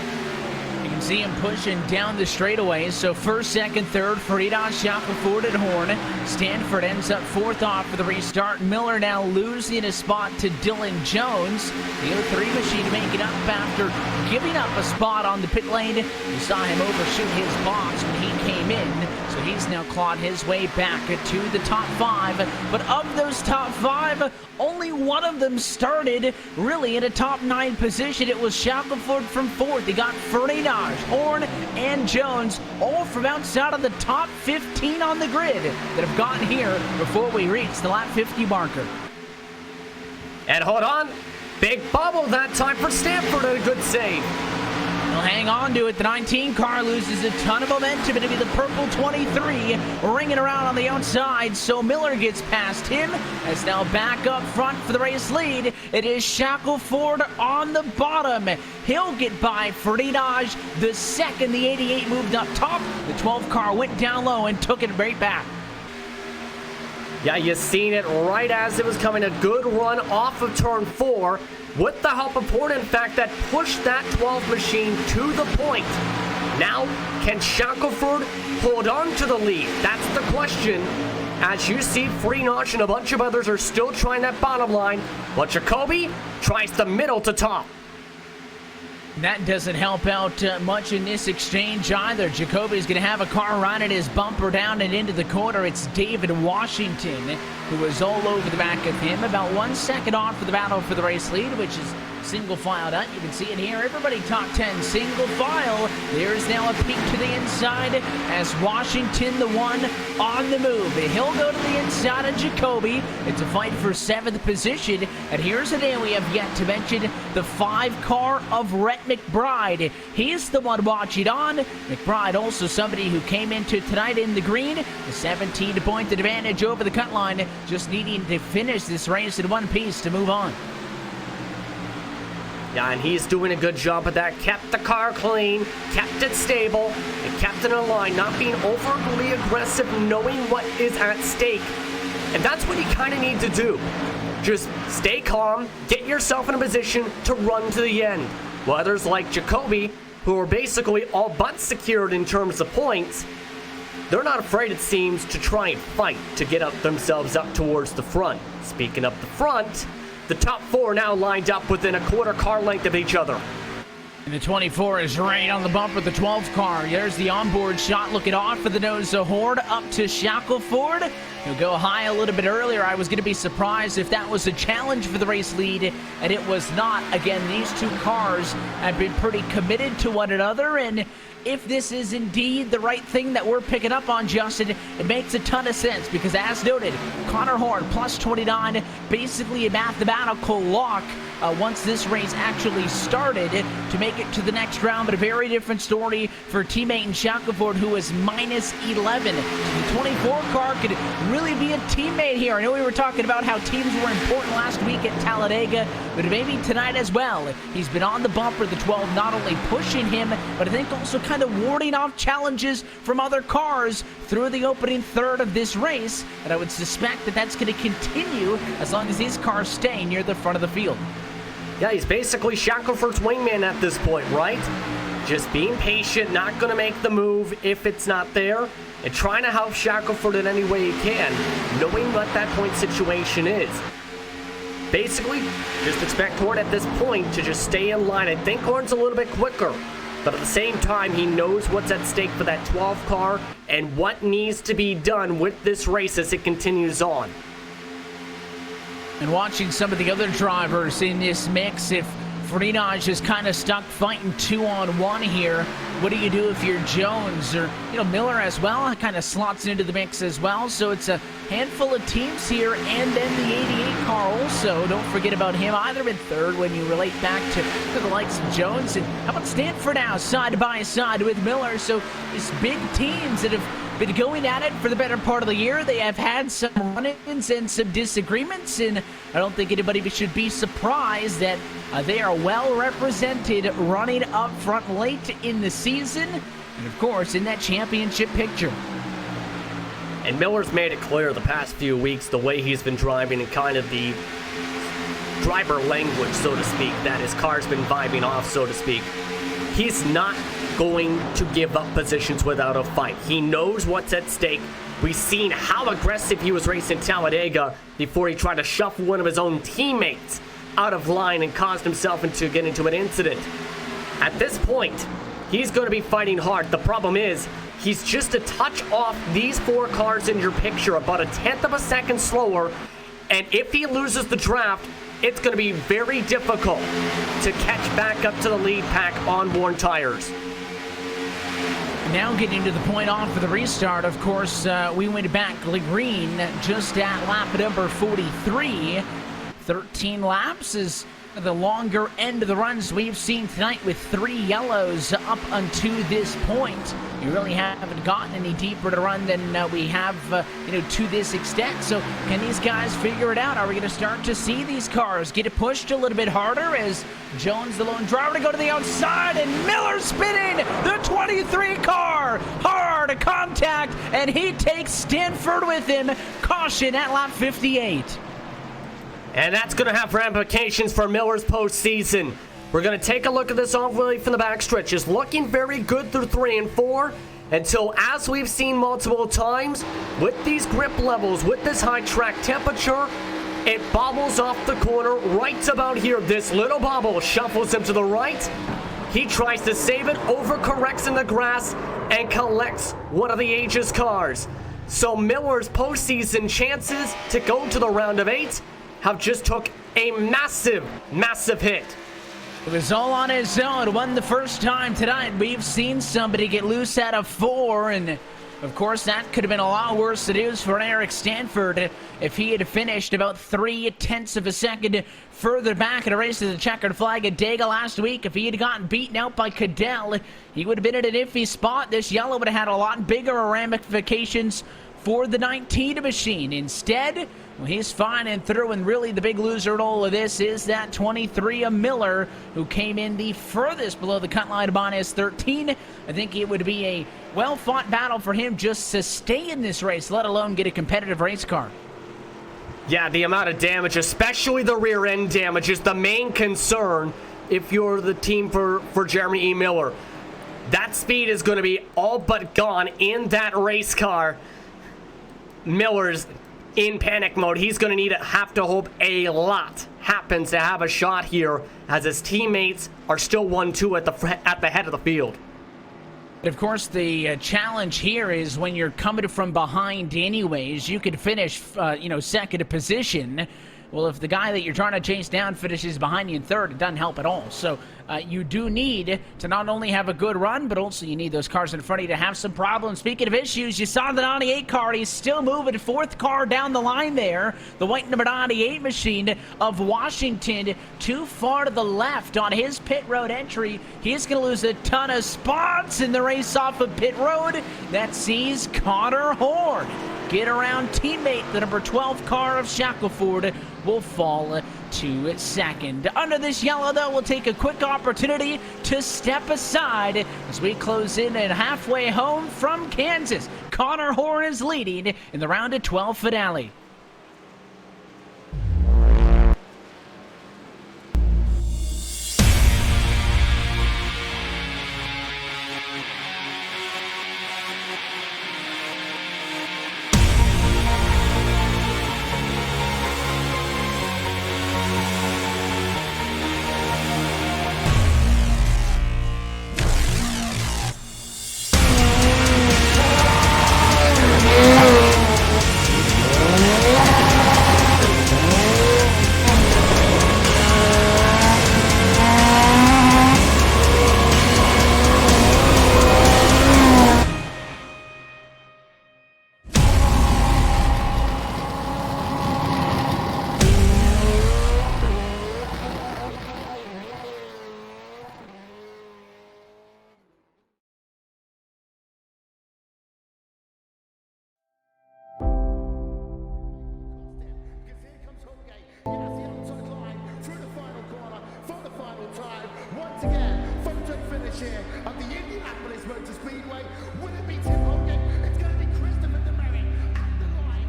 You can see him pushing down the straightaways. So first, second, third, Freenage, Shackelford, and Horn. Stanford ends up 4th off for the restart. Miller now losing a spot to Dylan Jones. The 03 machine making up after giving up a spot on the pit lane. You saw him overshoot his box when he came in. So he's now clawed his way back to the top 5. But of those top 5, only one of them started really in a top 9 position. It was Shackelford from 4th. He got Freenage, Horn, and Jones, all from outside of the top 15 on the grid that have gotten here before we reach the lap 50 marker. And hold on, big bubble that time for Stanford, and a good save. He'll hang on to it. The 19 car loses a ton of momentum. It'll be the purple 23 ringing around on the outside. So Miller gets past him. As now back up front for the race lead, it is Shackelford on the bottom. He'll get by Freenage. The second the 88 moved up top, the 12 car went down low and took it right back. Yeah, you seen it right as it was coming. A good run off of turn 4 with the help of Horn, in fact, that pushed that 12 machine to the point. Now, can Shackelford hold on to the lead? That's the question. As you see, Freenage and a bunch of others are still trying that bottom line, but Jacoby tries the middle to top. That doesn't help out much in this exchange either. Jacoby's going to have a car running his bumper down and into the corner. It's David Washington, who was all over the back of him. About 1 second off for the battle for the race lead, which is single filed out. You can see it here. Everybody top 10 single file. There's now a peek to the inside as Washington, the one on the move. He'll go to the inside of Jacoby. It's a fight for 7th position. And here's a name we have yet to mention, the 5 car of Rhett McBride. He's the one watching on. McBride also somebody who came into tonight in the green. The 17-point advantage over the cut line, just needing to finish this race in one piece to move on. Yeah, and he's doing a good job of that. Kept the car clean, kept it stable, and kept it in line, not being overly aggressive, knowing what is at stake. And that's what you kind of need to do. Just stay calm, get yourself in a position to run to the end. While others like Jacoby, who are basically all but secured in terms of points, they're not afraid, it seems, to try and fight to get themselves up towards the front. Speaking of the front, the top 4 now lined up within a quarter car length of each other. And the 24 is right on the bump with the 12 car. There's the onboard shot looking off for the nose of Horde up to Shackelford. He'll go high a little bit earlier. I was going to be surprised if that was a challenge for the race lead, and it was not. Again, these two cars have been pretty committed to one another, and if this is indeed the right thing that we're picking up on, Justin, it makes a ton of sense because, as noted, Connor Horde plus 29, basically a mathematical lock once this race actually started to make it to the next round, but a very different story for teammate in Shackelford, who is minus 11. The 24 car could really be a teammate here. I know we were talking about how teams were important last week at Talladega, but maybe tonight as well. He's been on the bumper, the 12 not only pushing him, but I think also kind of warding off challenges from other cars through the opening third of this race, and I would suspect that that's going to continue as long as these cars stay near the front of the field. Yeah, he's basically Shackelford's wingman at this point, right? Just being patient, not going to make the move if it's not there, and trying to help Shackelford in any way he can, knowing what that point situation is. Basically, just expect Horde at this point to just stay in line. I think Horde's a little bit quicker, but at the same time, he knows what's at stake for that 12 car and what needs to be done with this race as it continues on. And watching some of the other drivers in this mix, if Frenage is kind of stuck fighting 2-on-1 here, what do you do if you're Jones or, Miller as well? Kind of slots into the mix as well. So it's a handful of teams here, and then the 88 car also. Don't forget about him either in third when you relate back to the likes of Jones. And how about Stanford now, side by side with Miller? So these big teams that have been going at it for the better part of the year. They have had some run-ins and some disagreements, and I don't think anybody should be surprised that they are well represented running up front late in the season, and of course in that championship picture. And Miller's made it clear the past few weeks the way he's been driving and kind of the driver language, so to speak, that his car's been vibing off, so to speak. He's not going to give up positions without a fight. He knows what's at stake. We've seen how aggressive he was racing Talladega before he tried to shuffle one of his own teammates out of line and caused himself to get into an incident. At this point, he's going to be fighting hard. The problem is, he's just a touch off these 4 cars in your picture, about a 1/10 of a second slower, and if he loses the draft, it's going to be very difficult to catch back up to the lead pack on worn tires. Now getting to the point off for the restart, of course, we went back green just at lap number 43. 13 laps is the longer end of the runs we've seen tonight, with 3 yellows up until this point. You really haven't gotten any deeper to run than we have, to this extent. So can these guys figure it out? Are we going to start to see these cars get pushed a little bit harder as Jones, the lone driver, to go to the outside, and Miller spinning the 23 car. Hard contact, and he takes Stanford with him. Caution at lap 58. And that's going to have ramifications for Miller's postseason. We're going to take a look at this overlay from the backstretch. It's looking very good through 3 and 4 until, as we've seen multiple times, with these grip levels, with this high track temperature, it bobbles off the corner right about here. This little bobble shuffles him to the right. He tries to save it, overcorrects in the grass, and collects one of the Aegis cars. So Miller's postseason chances to go to the round of 8 have just took a massive, massive hit. It was all on his own. Won the first time tonight. We've seen somebody get loose out of 4, and of course that could have been a lot worse news for Eric Stanford if he had finished about 0.3 of a second further back in a race to the checkered flag at Dega last week. If he had gotten beaten out by Cadell, he would have been in an iffy spot. This yellow would have had a lot bigger ramifications for the 19 machine. Instead, well, he's fine and through, and really the big loser in all of this is that 23 of Miller, who came in the furthest below the cut line of minus 13. I think it would be a well-fought battle for him just to stay in this race, let alone get a competitive race car. Yeah, the amount of damage, especially the rear end damage, is the main concern if you're the team for Jeremy E. Miller. That speed is going to be all but gone in that race car. Miller's in panic mode. He's going to have to hope a lot happens to have a shot here, as his teammates are still 1-2 at the head of the field. Of course, the challenge here is when you're coming from behind anyways, you could finish, second position. Well, if the guy that you're trying to chase down finishes behind you in third, it doesn't help at all. So you do need to not only have a good run, but also you need those cars in front of you to have some problems. Speaking of issues, you saw the 98 car. He's still moving. Fourth car down the line there. The white number 98 machine of Washington, too far to the left on his pit road entry. He's going to lose a ton of spots in the race off of pit road. That sees Connor Horn get around teammate. The number 12 car of Shackelford will fall to second. Under this yellow, though, we'll take a quick opportunity to step aside as we close in and halfway home from Kansas. Connor Horn is leading in the round of 12 finale. Once again, photo finish here of the Indianapolis Motor Speedway. Will it be Tim Hogan? It's going to be Christopher DeMerit at the line.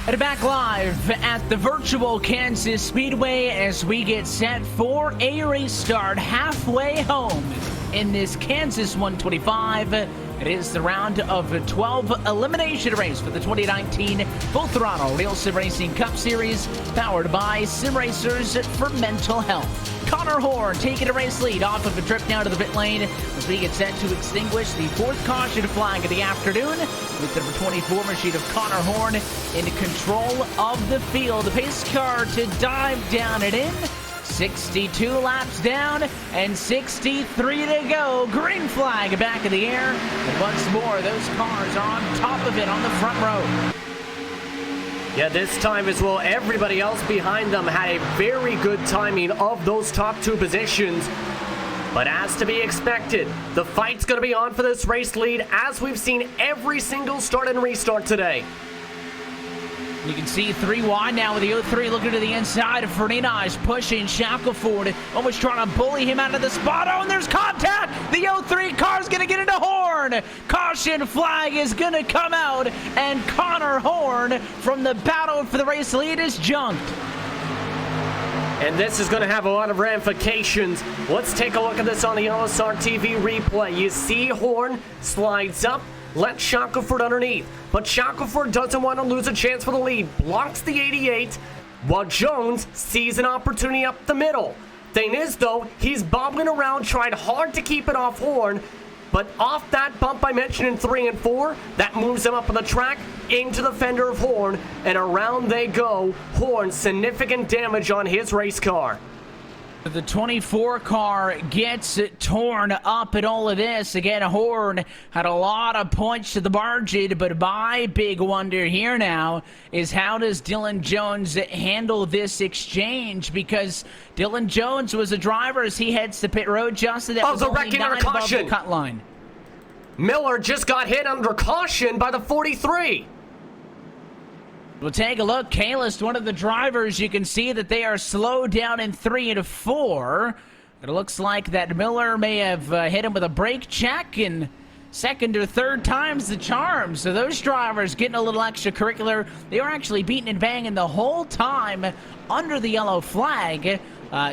And back live at the virtual Kansas Speedway as we get set for a race start halfway home in this Kansas 125. It is the round of 12 elimination race for the 2019 Full Throttle RealSimRacing Cup Series, powered by Sim Racers for Mental Health. Connor Horn taking a race lead off of a trip down to the pit lane as we get set to extinguish the fourth caution flag of the afternoon, with the number 24 machine of Connor Horn in control of the field. The pace car to dive down and in. 62 laps down and 63 to go. Green flag back in the air. And once more, those cars are on top of it on the front row. Yeah, this time as well, everybody else behind them had a very good timing of those top two positions. But as to be expected, the fight's going to be on for this race lead, as we've seen every single start and restart today. You can see 3 wide now with the 03 looking to the inside. Fernina is pushing Shackelford, almost trying to bully him out of the spot. Oh, and there's contact! The 03 car's going to get into Horn. Caution flag is going to come out, and Connor Horn from the battle for the race lead is junked. And this is going to have a lot of ramifications. Let's take a look at this on the LSR TV replay. You see Horn slides up, let Shackelford underneath. But Shackelford doesn't want to lose a chance for the lead. Blocks the 88, while Jones sees an opportunity up the middle. Thing is, though, he's bobbling around, tried hard to keep it off Horn. But off that bump I mentioned in 3 and 4, that moves him up on the track into the fender of Horn, and around they go. Horn, significant damage on his race car. The 24 car gets torn up in all of this. Again, Horn had a lot of points to the margin, but my big wonder here now is how does Dylan Jones handle this exchange? Because Dylan Jones was a driver as he heads to pit road, Justin. That was only 9 above the cut line. Miller just got hit under caution by the 43. We'll take a look. Kalis, one of the drivers, you can see that they are slowed down in 3 and 4. It looks like that Miller may have hit him with a brake check, and second or third time's the charm. So those drivers getting a little extracurricular. They were actually beating and banging the whole time under the yellow flag.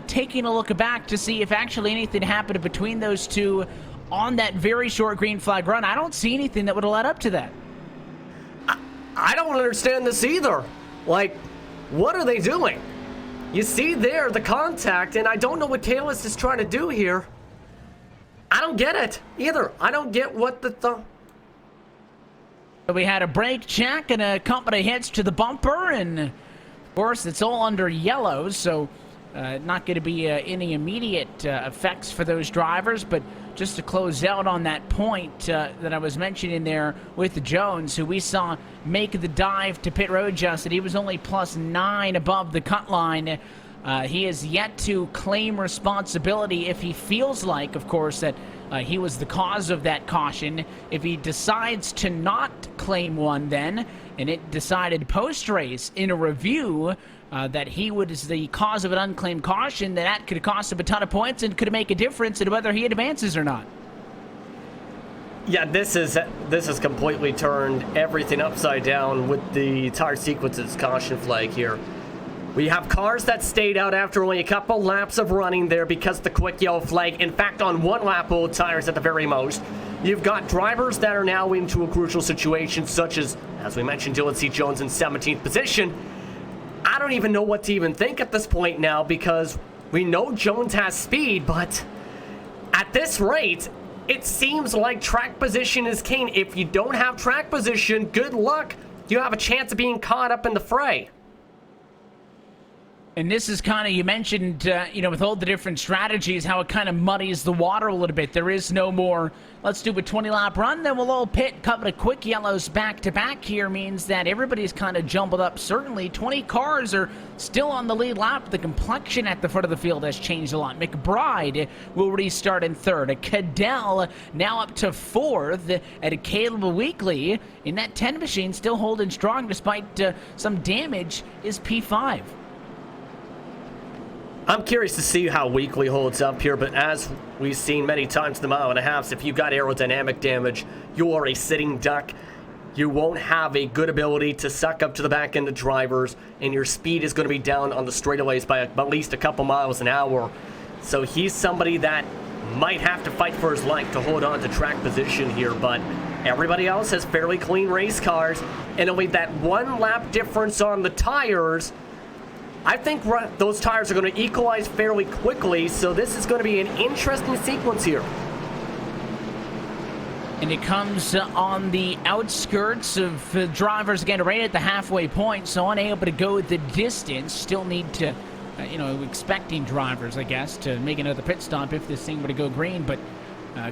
Taking a look back to see if actually anything happened between those two on that very short green flag run. I don't see anything that would have led up to that. I don't understand this either. Like, what are they doing? You see there the contact, and I don't know what Kalis is trying to do here. I don't get it either. I don't get what We had a brake check and a couple of hits to the bumper, and of course it's all under yellow, so not going to be any immediate effects for those drivers. But just to close out on that point that I was mentioning there with Jones, who we saw make the dive to pit road, Justin, he was only +9 above the cut line. He has yet to claim responsibility if he feels like, of course, that he was the cause of that caution. If he decides to not claim one then, and it decided post-race in a review that he was the cause of an unclaimed caution, that could cost him a ton of points and could make a difference in whether he advances or not. Yeah, this has completely turned everything upside down with the tire sequences caution flag here. We have cars that stayed out after only a couple laps of running there because the quick yellow flag. In fact, on 1 lap old tires at the very most. You've got drivers that are now into a crucial situation, such as we mentioned, Dylan C. Jones in 17th position. I don't even know what to even think at this point now, because we know Jones has speed, but at this rate, it seems like track position is king. If you don't have track position, good luck. You have a chance of being caught up in the fray. And this is kind of, you mentioned, with all the different strategies, how it kind of muddies the water a little bit. There is no more, let's do a 20-lap run, then we'll all pit. A couple of quick yellows back-to-back here means that everybody's kind of jumbled up. Certainly, 20 cars are still on the lead lap. The complexion at the front of the field has changed a lot. McBride will restart in 3rd. Cadell now up to 4th. And Caleb Weekly in that 10 machine still holding strong despite some damage is P5. I'm curious to see how Weekly holds up here, but as we've seen many times in the 1.5 miles, if you've got aerodynamic damage, you are a sitting duck. You won't have a good ability to suck up to the back end of drivers, and your speed is going to be down on the straightaways by at least a couple miles an hour. So he's somebody that might have to fight for his life to hold on to track position here, but everybody else has fairly clean race cars, and only that 1 lap difference on the tires. I think those tires are going to equalize fairly quickly, so this is going to be an interesting sequence here. And it comes on the outskirts of drivers, again, right at the halfway point, so unable to go the distance. Still need to, expecting drivers, I guess, to make another pit stop if this thing were to go green, but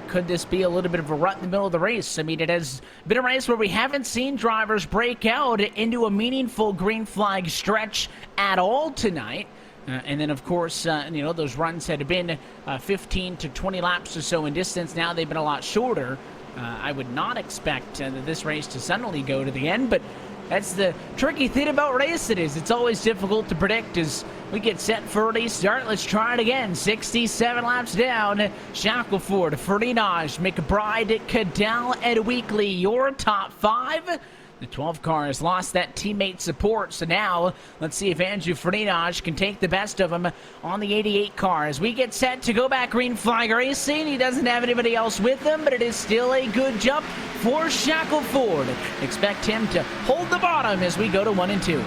could this be a little bit of a rut in the middle of the race? I mean, it has been a race where we haven't seen drivers break out into a meaningful green flag stretch at all tonight. And then, of course, those runs had been 15 to 20 laps or so in distance. Now they've been a lot shorter. I would not expect this race to suddenly go to the end, but That's the tricky thing about racing is it's always difficult to predict as we get set for a restart. Let's try it again. 67 laps down. Shackelford, Ferdinand, McBride, Cadell, and Weekly, your top 5. The 12 car has lost that teammate support, so now let's see if Andrew Ferdinand can take the best of him on the 88 car. As we get set to go back green flag racing, he doesn't have anybody else with him, but it is still a good jump for Shackelford. Expect him to hold the bottom as we go to 1 and 2.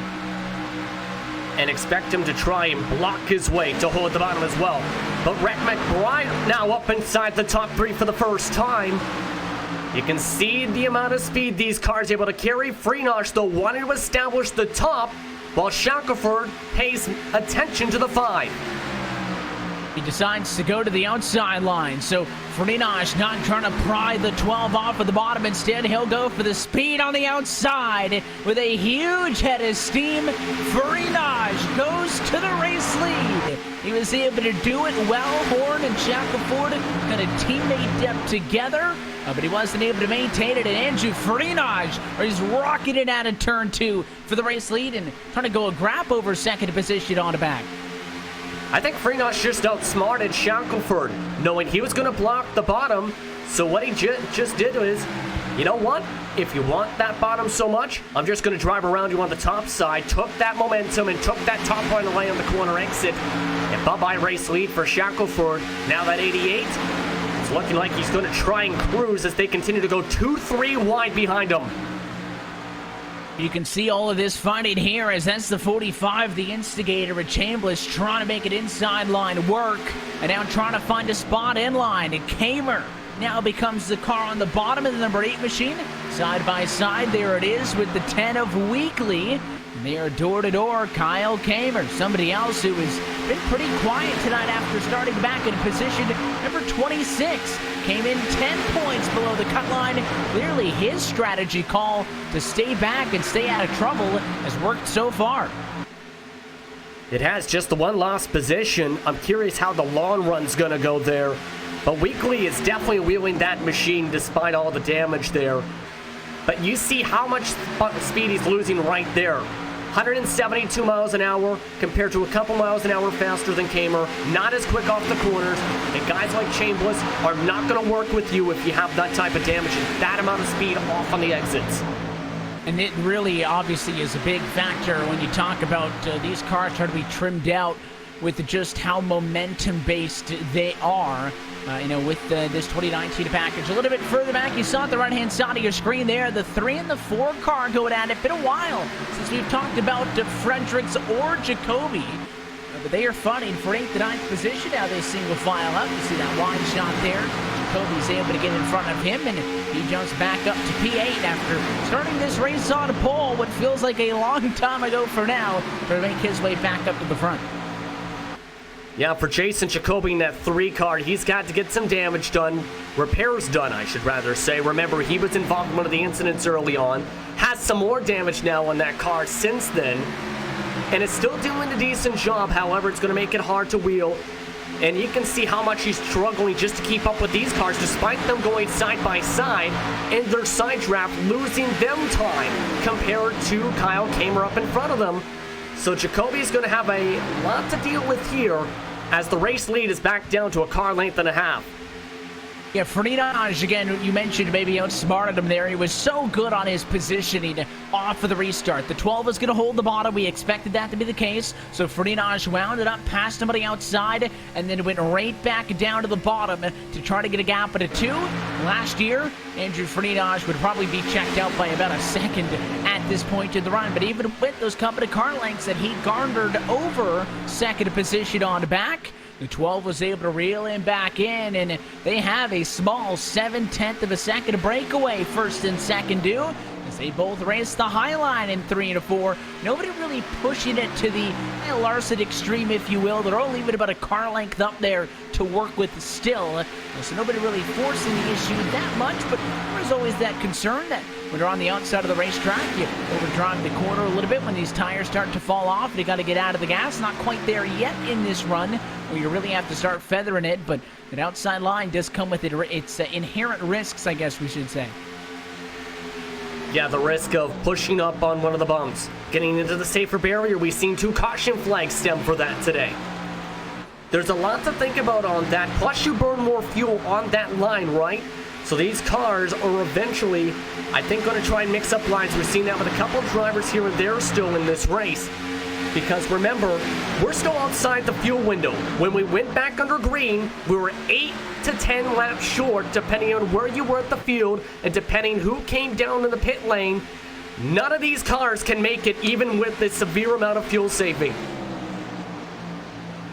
And expect him to try and block his way to hold the bottom as well. But Rhett McBride now up inside the top 3 for the first time. You can see the amount of speed these cars are able to carry. Freenach, though, wanting to establish the top, while Shackelford pays attention to the 5. He decides to go to the outside line, so Ferdinand not trying to pry the 12 off of the bottom. Instead, he'll go for the speed on the outside with a huge head of steam. Ferdinand goes to the race lead. He was able to do it well. Horn and Shackelford kind of teammate up together, but he wasn't able to maintain it. And Andrew Ferdinand is rocketing out of turn 2 for the race lead and trying to go a grab over second position on the back. I think Freenach just outsmarted Shackelford, knowing he was going to block the bottom. So what he just did was, you know what? If you want that bottom so much, I'm just going to drive around you on the top side. Took that momentum and took that top right away on the corner exit. And bye-bye race lead for Shackelford. Now that 88, it's looking like he's going to try and cruise as they continue to go 2-3 wide behind him. You can see all of this fighting here as that's the 45, the instigator with Chambliss trying to make it inside line work. And now trying to find a spot in line. And Kamer now becomes the car on the bottom of the number 8 machine. Side by side, there it is with the 10 of Weekly. And they are door to door. Kyle Kamer, somebody else who has been pretty quiet tonight after starting back in position number 26. Came in 10 points below the cut line. Clearly his strategy call to stay back and stay out of trouble has worked so far. It has just the one lost position. I'm curious how the long run's going to go there. But Weekly is definitely wheeling that machine despite all the damage there. But you see how much speed he's losing right there. 172 miles an hour compared to a couple miles an hour faster than Kamer. Not as quick off the corners. And guys like Chambliss are not going to work with you if you have that type of damage and that amount of speed off on the exits. And it really obviously is a big factor when you talk about these cars trying to be trimmed out with just how momentum-based they are. With this 2019 package. A little bit further back, you saw at the right-hand side of your screen there, the 3 and the 4 car going at it. Been a while since we've talked about Fredericks or Jacoby. But they are fighting for 8th and 9th position. Now they single file up. You see that wide shot there. Jacoby's able to get in front of him, and he jumps back up to P8 after starting this race on pole, what feels like a long time ago for now, to make his way back up to the front. Yeah, for Jason Jacoby in that 3 car, he's got to get some damage done. Repairs done, I should rather say. Remember, he was involved in one of the incidents early on. Has some more damage now on that car since then. And is still doing a decent job. However, it's going to make it hard to wheel. And you can see how much he's struggling just to keep up with these cars, despite them going side by side. And their side draft losing them time compared to Kyle Kamer up in front of them. So Jacoby's going to have a lot to deal with here, as the race lead is back down to a car length and a half. Yeah, Ferdinand, again, you mentioned maybe outsmarted him there. He was so good on his positioning off of the restart. The 12 was going to hold the bottom. We expected that to be the case. So Ferdinand wound it up past somebody outside and then went right back down to the bottom to try to get a gap at a 2. Last year, Andrew Ferdinand would probably be checked out by about a second at this point in the run. But even with those couple of car lengths that he garnered over second position on the back, the 12 was able to reel him back in, and they have a small 7/10 of a second breakaway, first and second do, as they both race the high line in 3 and 4. Nobody really pushing it to the Larson extreme, if you will. They're all leaving about a car length up there to work with still. So nobody really forcing the issue that much, but there's always that concern that when you're on the outside of the racetrack, you overdrive the corner a little bit when these tires start to fall off. You got to get out of the gas. Not quite there yet in this run, where you really have to start feathering it, but an outside line does come with its inherent risks, I guess we should say. Yeah, the risk of pushing up on one of the bumps, getting into the safer barrier. We've seen 2 caution flags stem for that today. There's a lot to think about on that. Plus, you burn more fuel on that line, right? So these cars are eventually, I think, going to try and mix up lines. We've seen that with a couple of drivers here and there still in this race. Because remember, we're still outside the fuel window. When we went back under green, we were 8 to 10 laps short, depending on where you were at the field and depending who came down in the pit lane. None of these cars can make it even with the severe amount of fuel saving.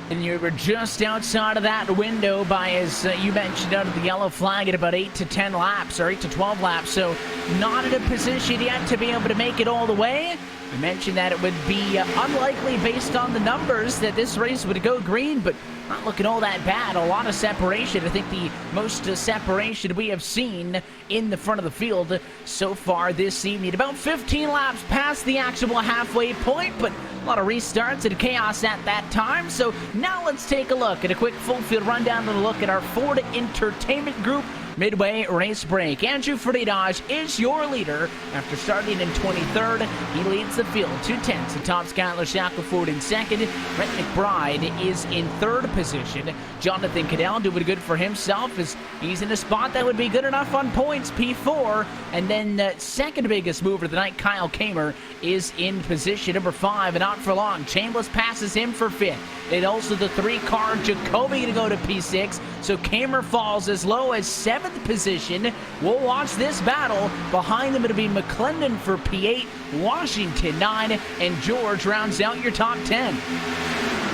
And you were just outside of that window by, as you mentioned, out of the yellow flag at about 8 to 10 laps, or 8 to 12 laps. So not in a position yet to be able to make it all the way. You mentioned that it would be unlikely based on the numbers that this race would go green, but not looking all that bad. A lot of separation. I think the most separation we have seen in the front of the field so far this evening. About 15 laps past the actual halfway point, but a lot of restarts and chaos at that time. So now let's take a look at a quick full field rundown and a look at our Ford Entertainment Group midway race break. Andrew Freitas is your leader after starting in 23rd. He leads the field 2/10 atop Skylar Shackelford in second. Brett McBride is in third position. Jonathan Cadell doing good for himself as he's in a spot that would be good enough on points, P4. And then second biggest mover of the night, Kyle Kamer, is in position number 5 and not for long. Chambliss passes him for 5th. And also the 3-car Jacoby to go to P6. So Kamer falls as low as 7th position. We'll watch this battle. Behind them it'll be McClendon for P8, Washington 9, and George rounds out your top 10.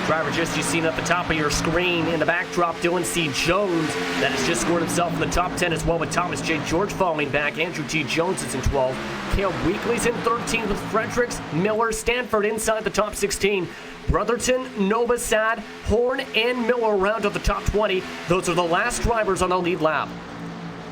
Driver just you've seen at the top of your screen in the backdrop, Dylan C. Jones, that has just scored himself in the top 10 as well, with Thomas J. George falling back. Andrew T. Jones is in 12. Caleb Weekly's in 13 with Fredericks, Miller, Stanford inside the top 16. Brotherton, Novosad, Horn, and Miller round out the top 20. Those are the last drivers on the lead lap.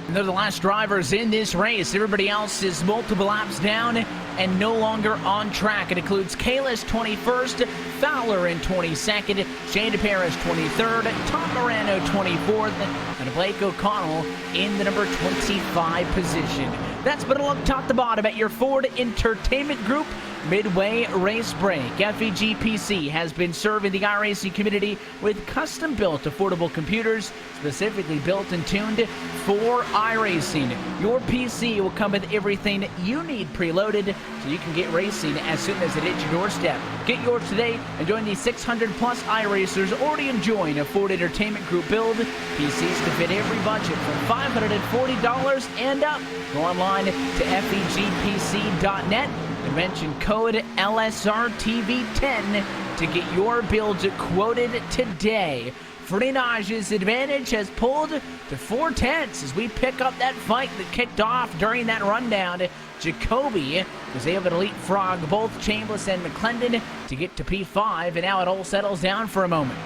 And they're the last drivers in this race. Everybody else is multiple laps down and no longer on track. It includes Kalis 21st, Fowler in 22nd, Shane DeParis 23rd, Tom Morano 24th, and Blake O'Connell in the number 25 position. That's been a look top to bottom at your Ford Entertainment Group midway race break. FEGPC has been serving the iRacing community with custom-built affordable computers specifically built and tuned for iRacing. Your PC will come with everything you need preloaded so you can get racing as soon as it hits your doorstep. Get yours today and join the 600-plus iRacers already enjoying a Ford Entertainment Group build. PCs to fit every budget from $540 and up. Go online to fegpc.net and mention code LSRTV10 to get your builds quoted today. Frenage's advantage has pulled to 4/10 as we pick up that fight that kicked off during that rundown. Jacoby was able to leapfrog both Chambliss and McClendon to get to P5, and now it all settles down for a moment.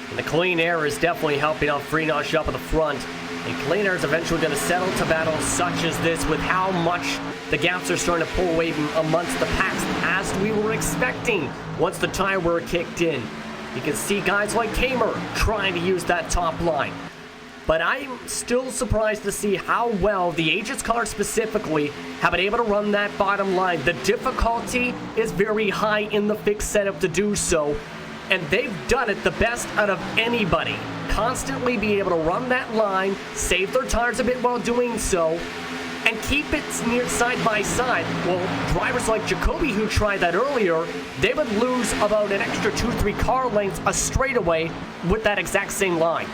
And the clean air is definitely helping out Frenage up at the front. And clean air is eventually going to settle to battles such as this with how much the gaps are starting to pull away amongst the packs as we were expecting once the tire wear kicked in. You can see guys like Kamer trying to use that top line. But I'm still surprised to see how well the Aegis cars specifically have been able to run that bottom line. The difficulty is very high in the fixed setup to do so, and they've done it the best out of anybody. Constantly be able to run that line, save their tires a bit while doing so, and keep it near side by side. Well, drivers like Jacoby who tried that earlier, they would lose about an extra 2-3 car lengths a straightaway with that exact same line.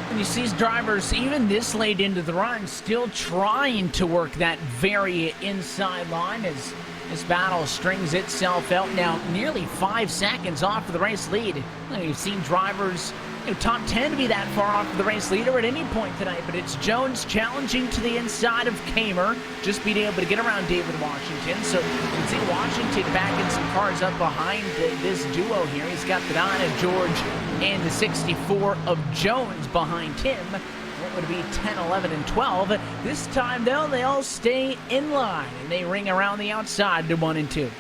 And you see drivers, even this late into the run, still trying to work that very inside line as this battle strings itself out now nearly 5 seconds off of the race lead. You've seen drivers top 10 to be that far off of the race leader at any point tonight, but it's Jones challenging to the inside of Kamer, just being able to get around David Washington. So you can see Washington backing some cars up behind this duo here. He's got the 9 of George and the 64 of Jones behind him. What would be 10, 11, and 12. This time, though, they all stay in line, and they ring around the outside to 1 and 2.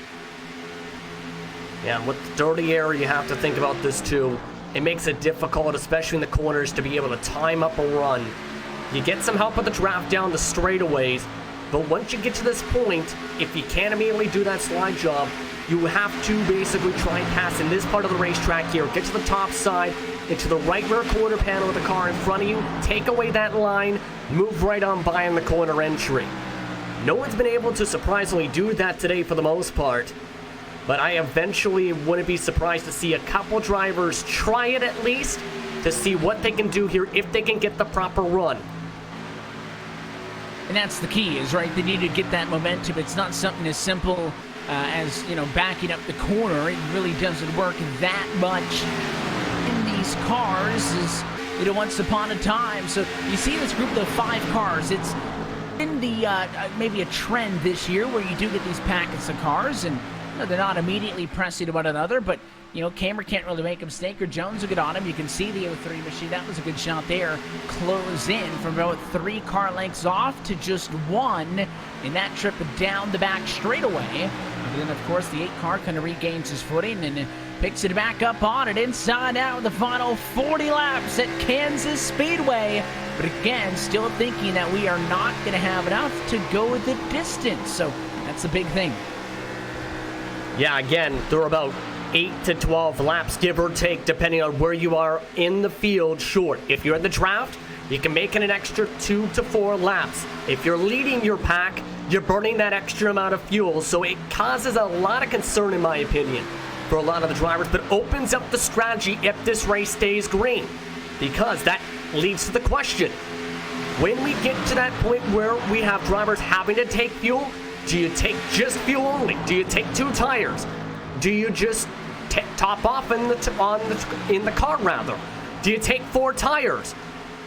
Yeah, with the dirty air, you have to think about this, too. It makes it difficult, especially in the corners, to be able to time up a run. You get some help with the draft down the straightaways, But once you get to this point, if you can't immediately do that slide job, you have to basically try and pass in this part of the racetrack here. Get to the top side, into the right rear quarter panel of the car in front of you, take away that line, move right on by in the corner entry. No one's been able to surprisingly do that today for the most part, but I eventually wouldn't be surprised to see a couple drivers try it at least to see what they can do here if they can get the proper run. And that's the key, is right, they need to get that momentum. It's not something as simple as, you know, backing up the corner. It really doesn't work that much in these cars as, you know, once upon a time. So you see this group of 5 cars. It's in the maybe a trend this year where you do get these packets of cars, and you know, they're not immediately pressing to one another, but you know, Cameron can't really make a mistake, or Jones will get on him. You can see the 03 machine. That was a good shot there. Close in from about 3 car lengths off to just 1 in that trip down the back straightaway. And then, of course, the 8 car kind of regains his footing and picks it back up on it inside out the final 40 laps at Kansas Speedway. But again, still thinking that we are not going to have enough to go the distance. So that's a big thing. Yeah, again, they're about 8 to 12 laps, give or take, depending on where you are in the field short. If you're in the draft, you can make it an extra 2 to 4 laps. If you're leading your pack, you're burning that extra amount of fuel, so it causes a lot of concern, in my opinion, for a lot of the drivers, but opens up the strategy if this race stays green, because that leads to the question. When we get to that point where we have drivers having to take fuel, do you take just fuel only? Do you take 2 tires? Do you just top off in the car rather? Do you take 4 tires?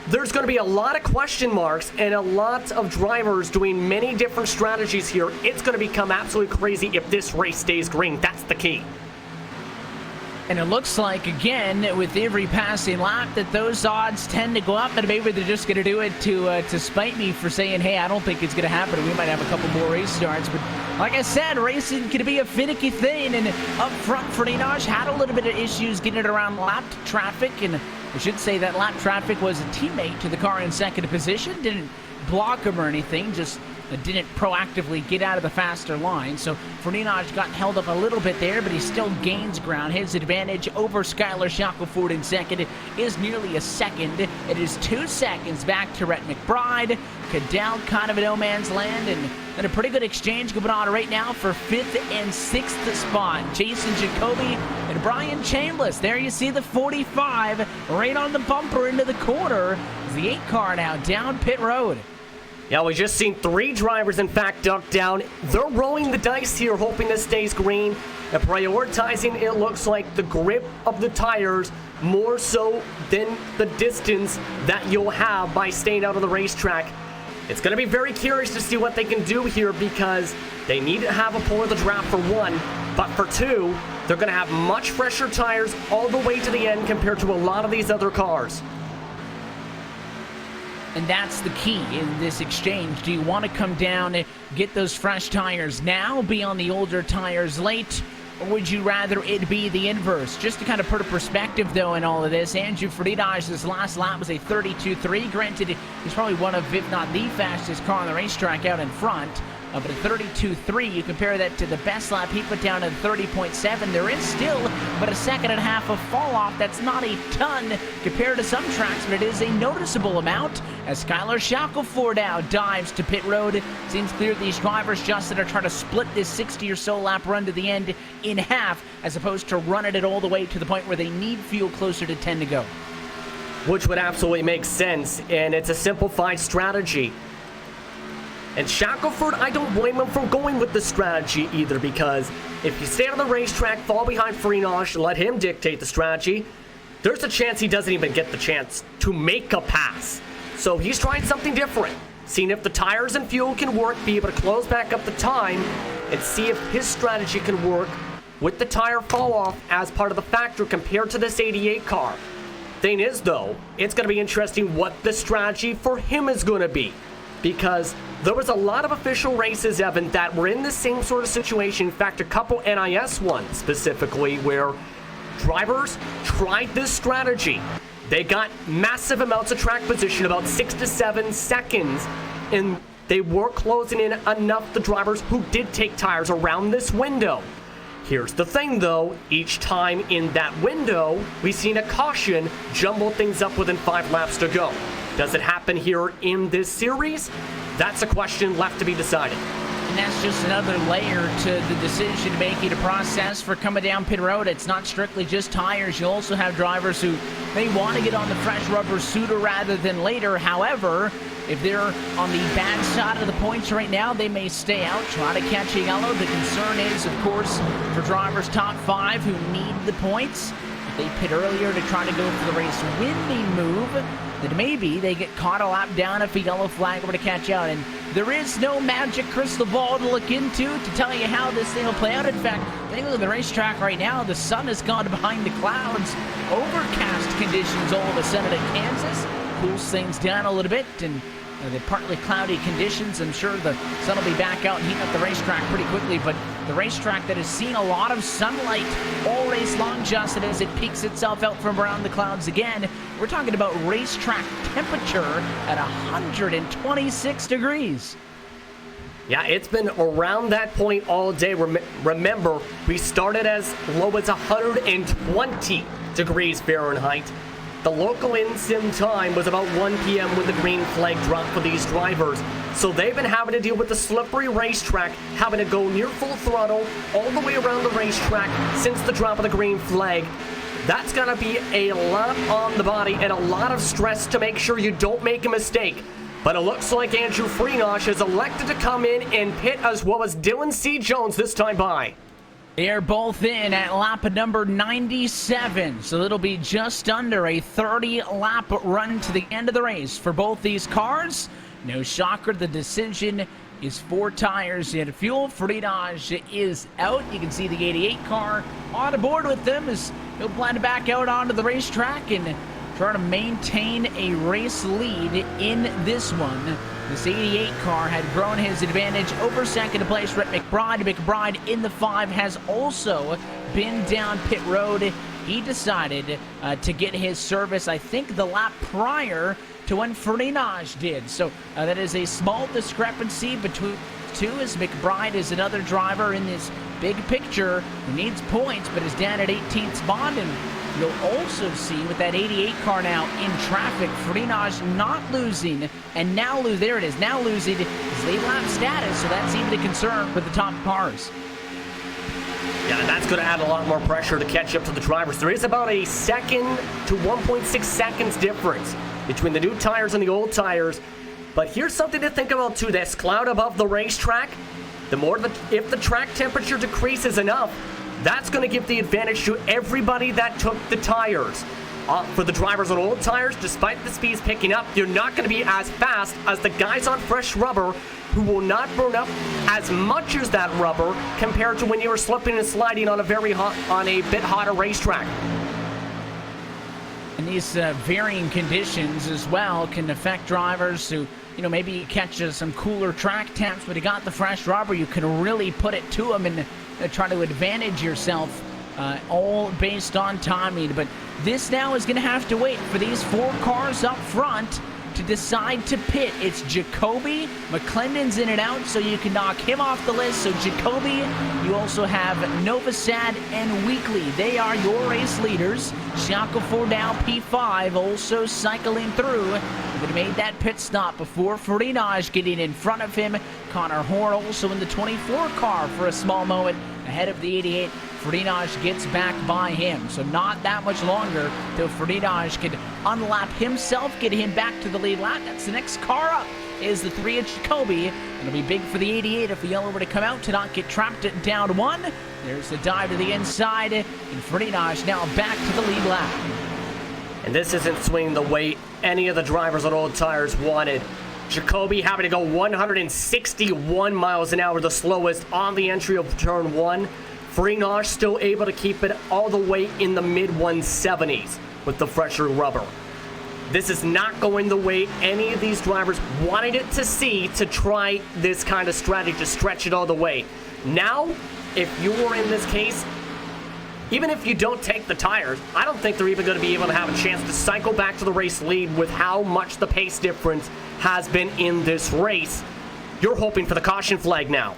There's going to be a lot of question marks and a lot of drivers doing many different strategies here. It's going to become absolutely crazy if this race stays green. That's the key. And it looks like, again, with every passing lap, that those odds tend to go up, and maybe they're just going to do it to spite me for saying, hey, I don't think it's going to happen. We might have a couple more race starts. But like I said, racing can be a finicky thing. And up front, Ferdinand had a little bit of issues getting it around lap traffic. And I should say that lap traffic was a teammate to the car in second position. Didn't block him or anything, just didn't proactively get out of the faster line. So Ferdinand got held up a little bit there, but he still gains ground. His advantage over Skylar Shackelford in second is nearly a second. It is 2 seconds back to Rhett McBride. Cadell kind of in no man's land, and a pretty good exchange going on right now for 5th and 6th spot. Jason Jacoby and Brian Chambliss. There you see the 45 right on the bumper into the corner. It's the 8 car now down pit road. Yeah, we just seen 3 drivers, in fact, duck down. They're rolling the dice here, hoping this stays green, and prioritizing, it looks like, the grip of the tires more so than the distance that you'll have by staying out of the racetrack. It's going to be very curious to see what they can do here, because they need to have a pull of the draft for 1, but for 2, they're going to have much fresher tires all the way to the end compared to a lot of these other cars. And that's the key in this exchange. Do you want to come down and get those fresh tires now, be on the older tires late, or would you rather it be the inverse? Just to kind of put a perspective, though, in all of this, Andrew Ferdinand's last lap was a 32.3. Granted, he's probably one of, if not the fastest car on the racetrack out in front. But a 32.3, you compare that to the best lap he put down at 30.7. There is still but a second and a half of fall off. That's not a ton compared to some tracks, but it is a noticeable amount as Skylar Shackelford now dives to pit road. Seems clear these drivers, Justin, are trying to split this 60 or so lap run to the end in half, as opposed to running it all the way to the point where they need fuel closer to 10 to go. Which would absolutely make sense, and it's a simplified strategy. And Shackelford, I don't blame him for going with this strategy either, because if you stay on the racetrack, fall behind Ferdinand, let him dictate the strategy, there's a chance he doesn't even get the chance to make a pass. So he's trying something different, seeing if the tires and fuel can work, be able to close back up the time, and see if his strategy can work with the tire fall off as part of the factor compared to this 88 car. Thing is, though, it's going to be interesting what the strategy for him is going to be, because there was a lot of official races, Evan, that were in the same sort of situation. In fact, a couple NIS ones specifically, where drivers tried this strategy. They got massive amounts of track position, about 6 to 7 seconds in they were closing in enough, the drivers who did take tires around this window. Here's the thing though, each time in that window, we've seen a caution jumble things up within 5 laps to go. Does it happen here in this series? That's a question left to be decided. And that's just another layer to the decision-making process for coming down pit road. It's not strictly just tires. You also have drivers who may want to get on the fresh rubber sooner rather than later. However, if they're on the bad side of the points right now, they may stay out, try to catch a yellow. The concern is, of course, for drivers top 5 who need the points, if they pit earlier to try to go for the race winning move, that maybe they get caught a lap down if a yellow flag were to catch out. And there is no magic crystal ball to look into to tell you how this thing will play out. In fact, take a look at the racetrack right now. The sun has gone behind the clouds. Overcast conditions all of a sudden in Kansas. Cools things down a little bit, and the partly cloudy conditions. I'm sure the sun will be back out and heating up the racetrack pretty quickly, but the racetrack that has seen a lot of sunlight all race long, Justin, as it peeks itself out from around the clouds again. We're talking about racetrack temperature at 126 degrees. Yeah, it's been around that point all day. Remember, we started as low as 120 degrees Fahrenheit. The local in-sim time was about 1 p.m. when the green flag dropped for these drivers. So they've been having to deal with the slippery racetrack, having to go near full throttle all the way around the racetrack since the drop of the green flag. That's going to be a lot on the body and a lot of stress to make sure you don't make a mistake. But it looks like Andrew Freenosh has elected to come in and pit as well as Dylan C. Jones this time by. They're both in at lap number 97, so it'll be just under a 30-lap run to the end of the race for both these cars. No shocker, the decision is 4 tires and fuel. Freenosh is out. You can see the 88 car on board with them as he'll plan to back out onto the racetrack and try to maintain a race lead in this one. This 88 car had grown his advantage over second place Rhett McBride. McBride in the 5 has also been down pit road. He decided to get his service, I think, the lap prior to when Freenosh did. So that is a small discrepancy between the two, as McBride is another driver in this big picture who needs points but is down at 18th spot. And you'll also see with that 88 car now in traffic, Freenosh not losing, and now there it is, now losing his lead lap status, so that's even a concern for the top cars. Yeah, and that's going to add a lot more pressure to catch up to the drivers. There is about a second to 1.6 seconds difference between the new tires and the old tires. But here's something to think about too. This cloud above the racetrack, if the track temperature decreases enough, that's going to give the advantage to everybody that took the tires. For the drivers on old tires, despite the speeds picking up, you're not going to be as fast as the guys on fresh rubber who will not burn up as much as that rubber compared to when you were slipping and sliding on a bit hotter racetrack. And these varying conditions as well can affect drivers who, maybe catch some cooler track temps, but you got the fresh rubber, you can really put it to them and try to advantage yourself, all based on timing. But this now is going to have to wait for these 4 cars up front to decide to pit. It's Jacoby, McClendon's in and out, so you can knock him off the list. So Jacoby, you also have Novosad and Weekly. They are your race leaders. Shaka Fordau P5 also cycling through. But he made that pit stop before Freenosh getting in front of him. Connor Horn also in the 24 car for a small moment ahead of the 88. Freenosh gets back by him, so not that much longer till Freenosh could unlap himself, get him back to the lead lap. That's the next car up, is the 3 of Jacoby. It'll be big for the 88 if the yellow were to come out to not get trapped at down 1. There's the dive to the inside, and Freenosh now back to the lead lap. And this isn't swinging the way any of the drivers on old tires wanted. Jacoby having to go 161 miles an hour, the slowest on the entry of turn 1. Freenosh still able to keep it all the way in the mid-170s with the fresher rubber. This is not going the way any of these drivers wanted it to see to try this kind of strategy to stretch it all the way. Now, if you were in this case, even if you don't take the tires, I don't think they're even going to be able to have a chance to cycle back to the race lead with how much the pace difference has been in this race. you're hoping for the caution flag now.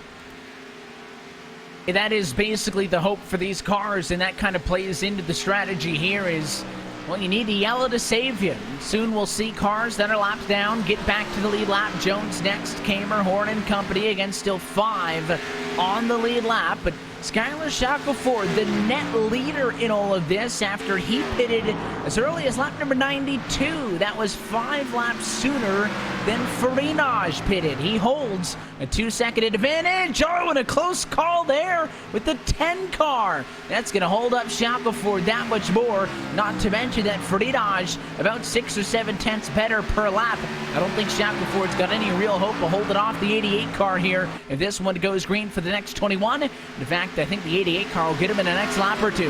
That is basically the hope for these cars, and that kind of plays into the strategy here is, well, you need the yellow to save you. Soon we'll see cars that are lapped down get back to the lead lap. Jones next, Kamer, Horn and company, again still 5 on the lead lap, but Skylar Shackelford, the net leader in all of this after he pitted as early as lap number 92. That was 5 laps sooner than Farinaj pitted. He holds a 2-second advantage. Oh, and a close call there with the 10 car. That's going to hold up Shackelford that much more. Not to mention that Farinaj about 6 or 7 tenths better per lap. I don't think Shackelford's got any real hope of holding off the 88 car here if this one goes green for the next 21. In fact, I think the 88 car will get him in the next lap or two.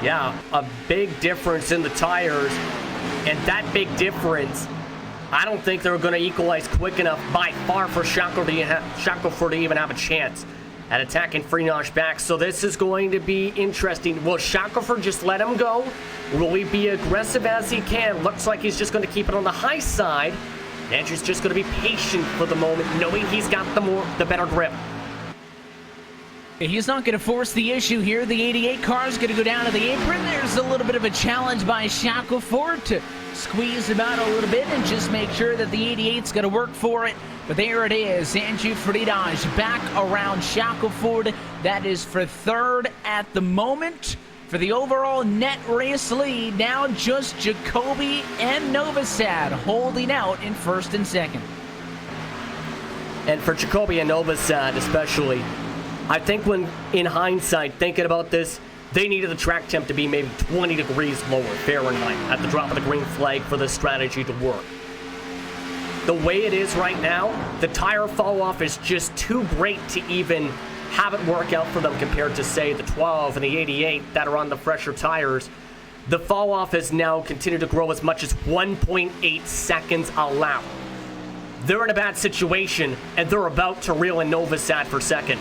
Yeah, a big difference in the tires, and that big difference, I don't think they're going to equalize quick enough by far for Shackelford to even have a chance at attacking Farinaj back. So this is going to be interesting. Will Shackelford just let him go? Will he be aggressive as he can? Looks like he's just going to keep it on the high side. Andrew's just going to be patient for the moment, knowing he's got the better grip. He's not going to force the issue here. The 88 car is going to go down to the apron. There's a little bit of a challenge by Shackelford to squeeze him out a little bit and just make sure that the 88's going to work for it. But there it is. Andrew Farinaj back around Shackelford. That is for third at the moment. For the overall net race lead, now just Jacoby and Novosad holding out in first and second. And for Jacoby and Novosad especially, I think when, in hindsight, thinking about this, they needed the track temp to be maybe 20 degrees lower Fahrenheit at the drop of the green flag for this strategy to work. The way it is right now, the tire fall off is just too great to even have it work out for them compared to, say, the 12 and the 88 that are on the fresher tires. The fall off has now continued to grow as much as 1.8 seconds a lap. They're in a bad situation, and they're about to reel in Novosad for second.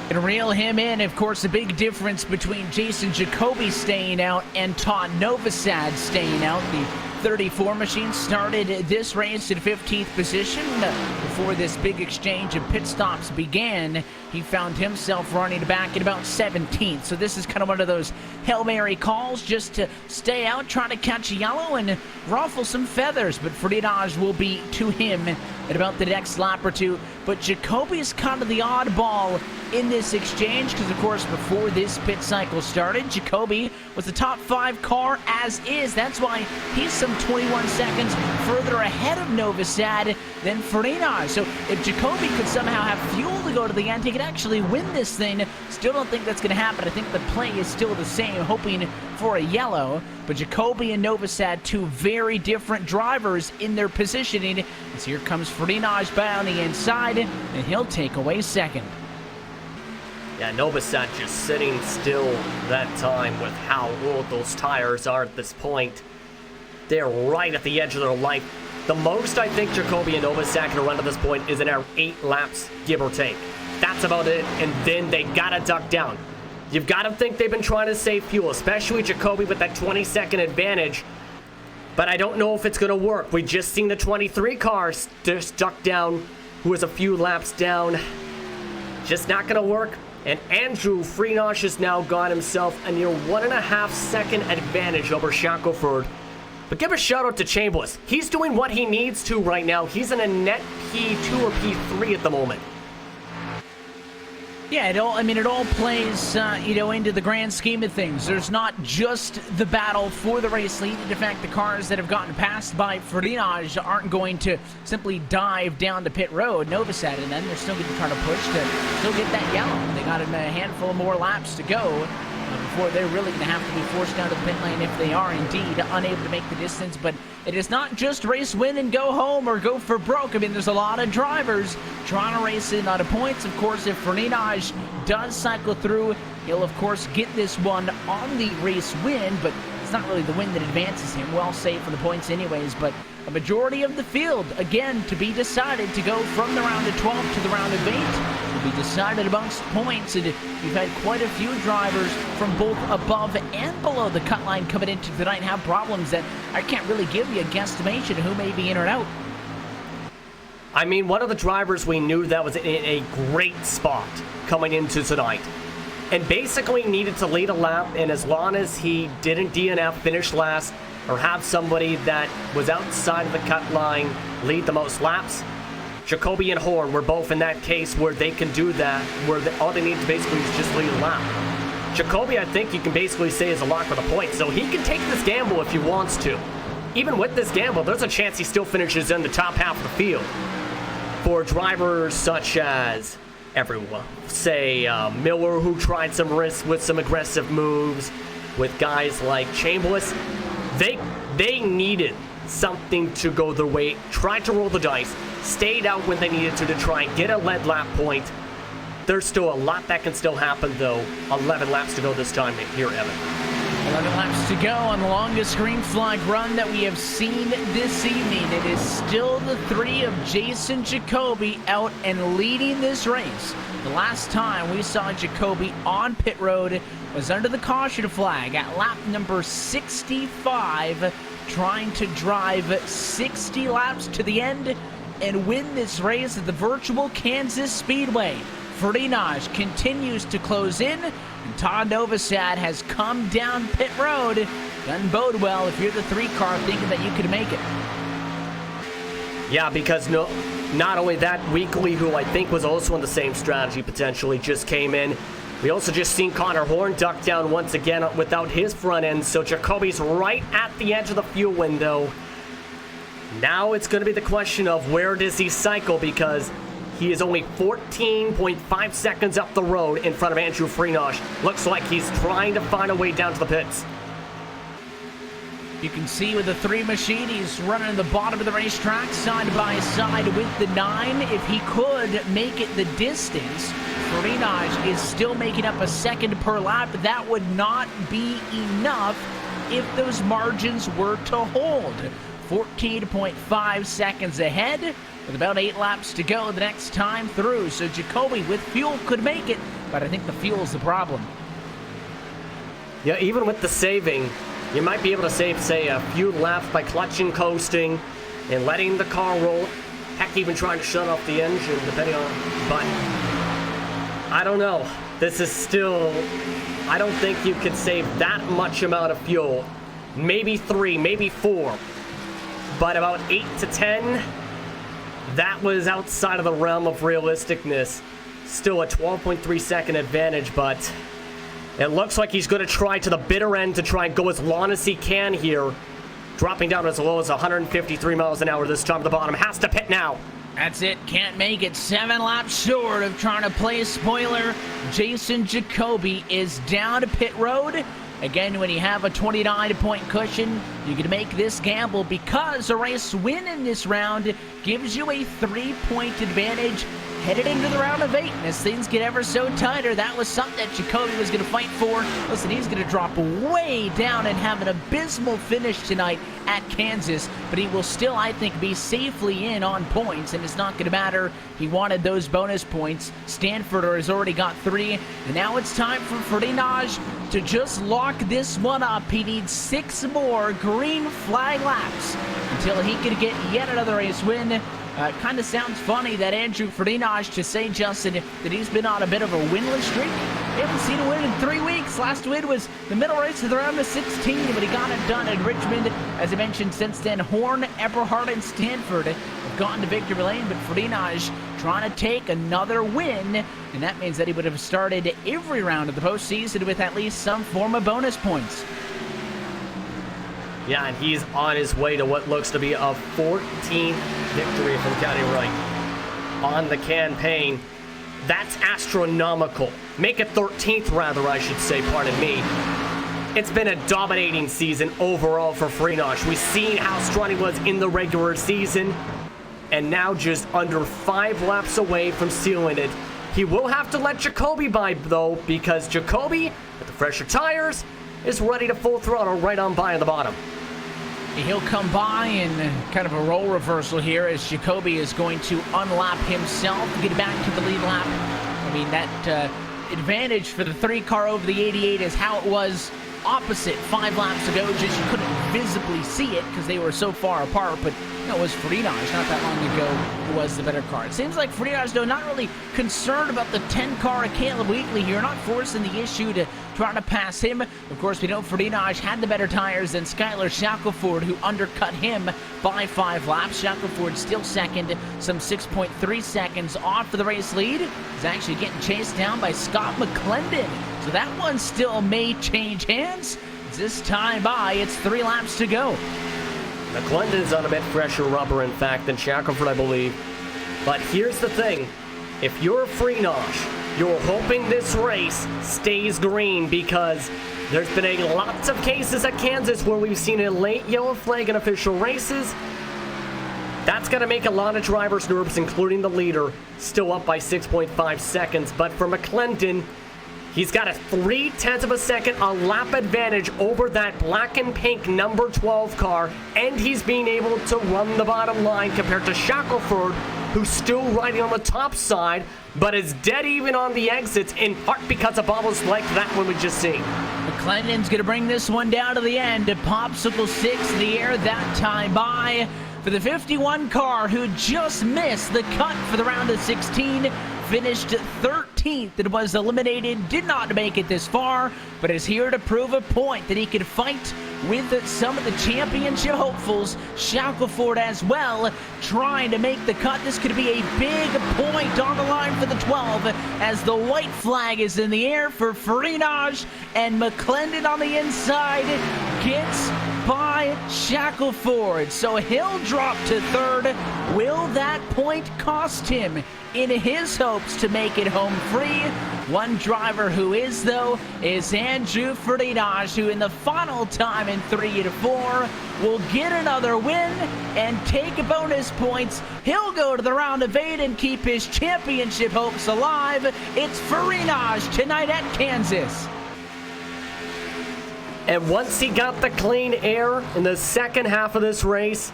And reel him in. Of course, the big difference between Jason Jacoby staying out and Todd Novosad staying out. The 34 machine started this race in 15th position. Before this big exchange of pit stops began, he found himself running back at about 17th. So this is kind of one of those Hail Mary calls just to stay out, trying to catch a yellow and ruffle some feathers. But Farinaj will be to him at about the next lap or two. But Jacoby's kind of the oddball in this exchange because, of course, before this pit cycle started, Jacoby was the top 5 car as is. That's why he's some 21 seconds further ahead of Novosad than Farinaj. So if Jacoby could somehow have fuel to go to the end, he could actually win this thing. Still don't think that's going to happen. I think the play is still the same, hoping for a yellow. But Jacoby and Novosad, two very different drivers in their positioning. As here comes Farinaj by on the inside, and he'll take away second. Yeah, Novosad just sitting still that time with how old those tires are at this point. They're right at the edge of their life. The most I think Jacoby and Novosad can run to this point is in our 8 laps, give or take. That's about it, and then they gotta duck down. You've got to think they've been trying to save fuel, especially Jacoby with that 20-second advantage. But I don't know if it's going to work. We just seen the 23 car just duck down, who was a few laps down. Just not going to work. And Andrew Farinaj has now got himself a near 1.5 second advantage over Shackelford. But give a shout out to Chambliss. He's doing what he needs to right now. He's in a net P2 or P3 at the moment. Yeah, it all plays, into the grand scheme of things. There's not just the battle for the race lead. In fact, the cars that have gotten passed by Farinaj aren't going to simply dive down to pit road. Novosad and them, they're still going to try to push to still get that yellow. They got a handful of more laps to go before they're really going to have to be forced down to the pit lane if they are indeed unable to make the distance. But it is not just race win and go home or go for broke. I mean, there's a lot of drivers trying to race in out of points. Of course, if Farinaj does cycle through, he'll of course get this one on the race win, but it's not really the win that advances him. Well, safe for the points anyways, but a majority of the field, again, to be decided to go from the round of 12 to the round of 8, will be decided amongst points. And you've had quite a few drivers from both above and below the cut line coming into tonight have problems that I can't really give you a guesstimation of who may be in or out. I mean, one of the drivers we knew that was in a great spot coming into tonight. And basically needed to lead a lap, and as long as he didn't DNF, finish last, or have somebody that was outside of the cut line lead the most laps, Jacoby and Horn were both in that case where they can do that, where all they need to basically is just lead a lap. Jacoby, I think you can basically say, is a lock for the point, so he can take this gamble if he wants to. Even with this gamble, there's a chance he still finishes in the top half of the field. For drivers such as everyone, say Miller, who tried some risks with some aggressive moves, with guys like Chambliss, they needed something to go their way, tried to roll the dice, stayed out when they needed to try and get a lead lap point. There's still a lot that can still happen, though. 11 laps to go this time here, Evan. 11 laps to go on the longest green flag run that we have seen this evening. It is still the three of Jason Jacoby out and leading this race. The last time we saw Jacoby on pit road was under the caution flag at lap number 65, trying to drive 60 laps to the end and win this race at the virtual Kansas Speedway. Ferdinand continues to close in, and Todd Novosad has come down pit road. Doesn't bode well if you're the 3-car thinking that you could make it. Yeah, because not only that, Weekly, who I think was also on the same strategy potentially, just came in. We also just seen Connor Horn duck down once again without his front end, so Jacoby's right at the edge of the fuel window. Now it's going to be the question of where does he cycle, because he is only 14.5 seconds up the road in front of Andrew Freenash. Looks like he's trying to find a way down to the pits. You can see with the 3 machine, he's running at the bottom of the racetrack, side by side with the 9. If he could make it the distance, Freenash is still making up a second per lap. That would not be enough if those margins were to hold. 14.5 seconds ahead, with about 8 laps to go the next time through. So Jacoby with fuel could make it, but I think the fuel's the problem. Yeah, even with the saving, you might be able to save, say, a few laps by clutching, coasting, and letting the car roll. Heck, even trying to shut off the engine, depending on... But I don't know. This is still... I don't think you could save that much amount of fuel. Maybe 3, maybe 4. But about 8 to 10... That was outside of the realm of realisticness. Still a 12.3 second advantage, but it looks like he's going to try to the bitter end to try and go as long as he can here. Dropping down as low as 153 miles an hour this time at the bottom. Has to pit now. That's it. Can't make it. 7 laps short of trying to play a spoiler. Jason Jacoby is down to pit road. Again, when you have a 29-point cushion, you can make this gamble because a race win in this round gives you a 3-point advantage headed into the round of 8. And as things get ever so tighter, that was something that Jacoby was going to fight for. Listen, he's going to drop way down and have an abysmal finish tonight at Kansas, but he will still, I think, be safely in on points, and it's not going to matter. He wanted those bonus points. Stanford has already got 3, and now it's time for Ferdinand to just lock this one up. He needs 6 more green flag laps until he can get yet another race win. It kind of sounds funny that Andrew Ferdinand to say, Justin, that he's been on a bit of a winless streak. We haven't seen a win in 3 weeks. Last win was the middle race of the round of 16, but he got it done in Richmond. As I mentioned, since then, Horn, Eberhard, and Stanford have gone to victory lane, but Ferdinand trying to take another win, and that means that he would have started every round of the postseason with at least some form of bonus points. Yeah, and he's on his way to what looks to be a 14th victory from counting right on the campaign. That's astronomical. Make it 13th, rather, I should say, pardon me. It's been a dominating season overall for Freenash. We've seen how strong he was in the regular season, and now just under 5 laps away from sealing it. He will have to let Jacoby by, though, because Jacoby, with the fresher tires, is ready to full throttle right on by on the bottom. He'll come by in kind of a role reversal here as Jacoby is going to unlap himself, get back to the lead lap. I mean, that advantage for the 3-car over the 88 is how it was opposite 5 laps ago. Just you couldn't visibly see it because they were so far apart, but it was Frenage not that long ago who was the better car. It seems like Frenage, though, not really concerned about the 10 car of Caleb Wheatley here, not forcing the issue to try to pass him. Of course, we know Frenage had the better tires than Skylar Shackelford, who undercut him by 5 laps. Shackelford still second, some 6.3 seconds off for the race lead. He's actually getting chased down by Scott McClendon, so that one still may change hands. This time by, it's 3 laps to go. McClendon's on a bit fresher rubber, in fact, than Shackelford, I believe. But here's the thing. If you're Frenage, you're hoping this race stays green, because there's been a lots of cases at Kansas where we've seen a late yellow flag in official races. That's going to make a lot of drivers nervous, including the leader, still up by 6.5 seconds. But for McClendon, he's got a 0.3 of a second, a lap advantage over that black and pink number 12 car, and he's being able to run the bottom line compared to Shackelford, who's still riding on the top side, but is dead even on the exits, in part because of bobbles like that one we just seen. McClendon's going to bring this one down to the end. Popsicle 6 in the air that time by for the 51 car, who just missed the cut for the round of 16. Finished 13th. It was eliminated, did not make it this far, but is here to prove a point that he could fight with some of the championship hopefuls. Shackelford as well, trying to make the cut. This could be a big point on the line for the 12 as the white flag is in the air for Frenage, and McClendon on the inside gets by Shackelford. So he'll drop to 3rd. Will that point cost him in his hopes to make it home free? One driver who is, though, is Andrew Frenage, who in the final time in 3 to 4 will get another win and take bonus points. He'll go to the round of 8 and keep his championship hopes alive. It's Frenage tonight at Kansas. And once he got the clean air in the second half of this race,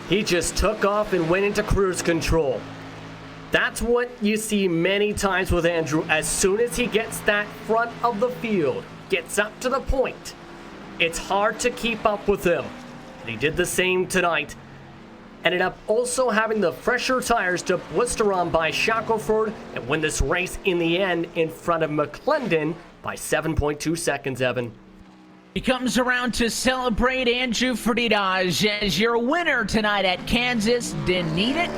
he just took off and went into cruise control. That's what you see many times with Andrew. As soon as he gets that front of the field, gets up to the point, it's hard to keep up with him. And he did the same tonight. Ended up also having the fresher tires to blister on by Shackelford and win this race in the end in front of McClendon by 7.2 seconds, Evan. He comes around to celebrate Andrew Frenage as your winner tonight at Kansas. Didn't need it,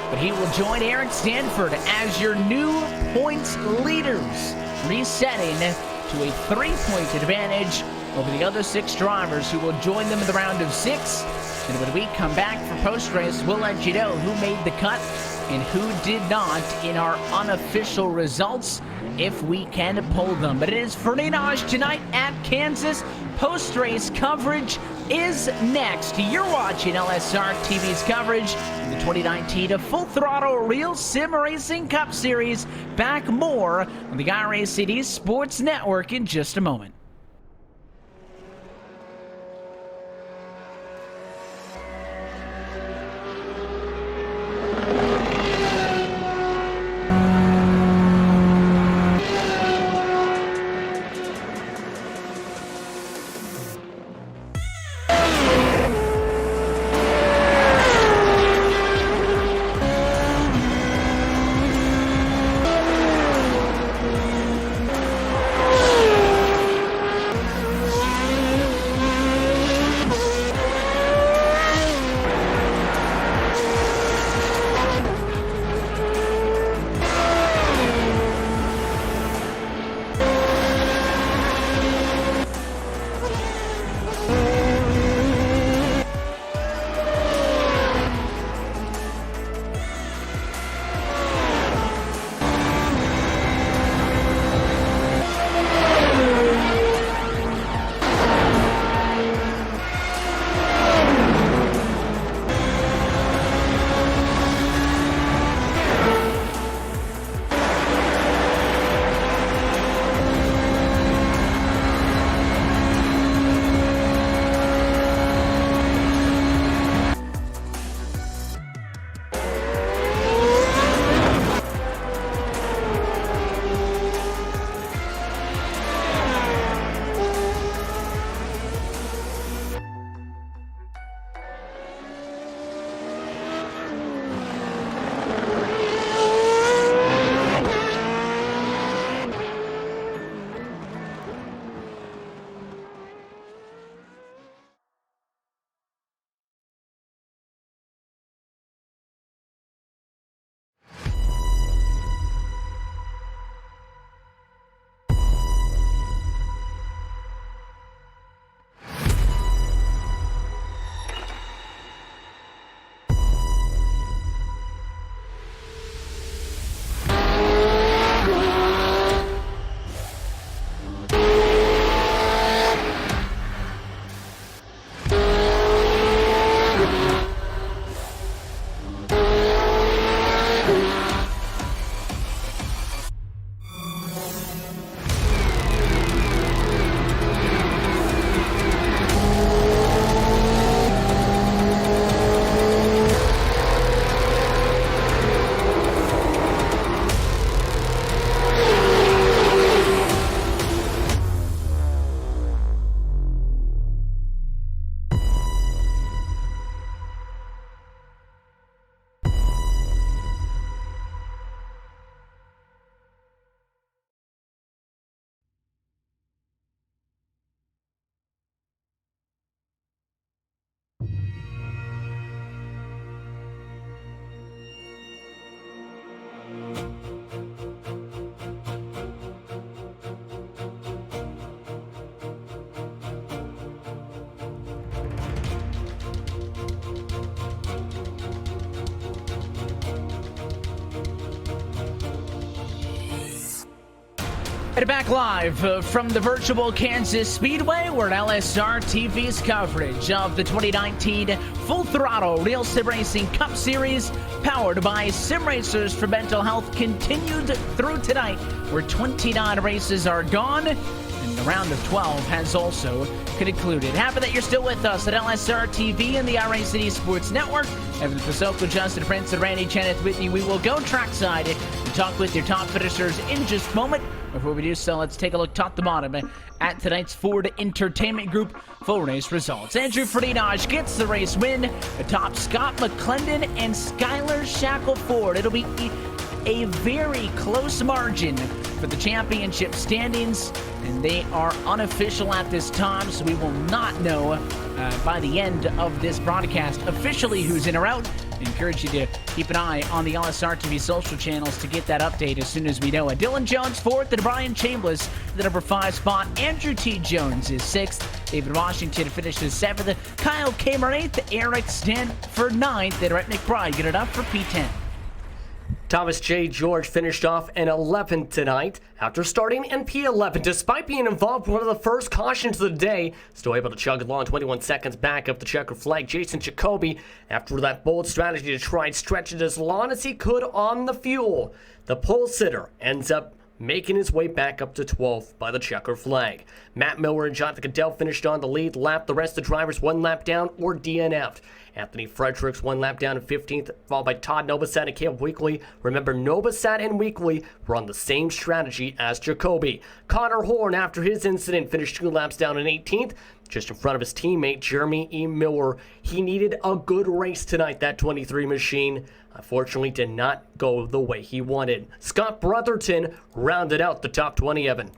but he will join Eric Stanford as your new points leaders, resetting to a 3-point advantage over the other 6 drivers who will join them in the round of 6. And when we come back for post-race, we'll let you know who made the cut and who did not in our unofficial results, if we can pull them. But it is Frenage tonight at Kansas. Post-race coverage is next. You're watching LSR TV's coverage of the 2019 Full Throttle Real Sim Racing Cup Series. Back more on the iRacing Sports Network in just a moment. And back live from the virtual Kansas Speedway, where LSR TV's coverage of the 2019 Full Throttle Real Sim Racing Cup Series, powered by Sim Racers for Mental Health, continued through tonight, where 29 races are gone, and the round of 12 has also concluded. Happy that you're still with us at LSR TV and the iRacing Esports Network. Evan Pasoko, Justin Prince, and Randy Cheneth with you. We will go trackside and talk with your top finishers in just a moment. Before we do so, let's take a look top to bottom at tonight's Ford Entertainment Group full race results. Andrew Ferdinand gets the race win atop Scott McClendon and Skylar Shackelford. It'll be a very close margin for the championship standings, and they are unofficial at this time, so we will not know by the end of this broadcast officially who's in or out. I encourage you to keep an eye on the LSR TV social channels to get that update as soon as we know it. Dylan Jones fourth, and Brian Chambliss the number 5 spot. Andrew T. Jones is 6th. David Washington finishes 7th. Kyle Kamer 8th. Eric Stanford 9th. And Rhett McBride get it up for P10. Thomas J. George finished off in 11th tonight after starting in P11. Despite being involved in one of the first cautions of the day, still able to chug along 21 seconds back up the checker flag. Jason Jacoby, after that bold strategy to try and stretch it as long as he could on the fuel, the pole sitter ends up making his way back up to 12th by the checker flag. Matt Miller and Jonathan Caddell finished on the lead lap. The rest of the drivers 1 lap down or DNF'd. Anthony Fredericks 1 lap down in 15th, followed by Todd Novosad and Caleb Weekly. Remember, Novosad and Weekly were on the same strategy as Jacoby. Connor Horn, after his incident, finished 2 laps down in 18th, just in front of his teammate Jeremy E. Miller. He needed a good race tonight, that 23 machine. Unfortunately, did not go the way he wanted. Scott Brotherton rounded out the top 20, Evan.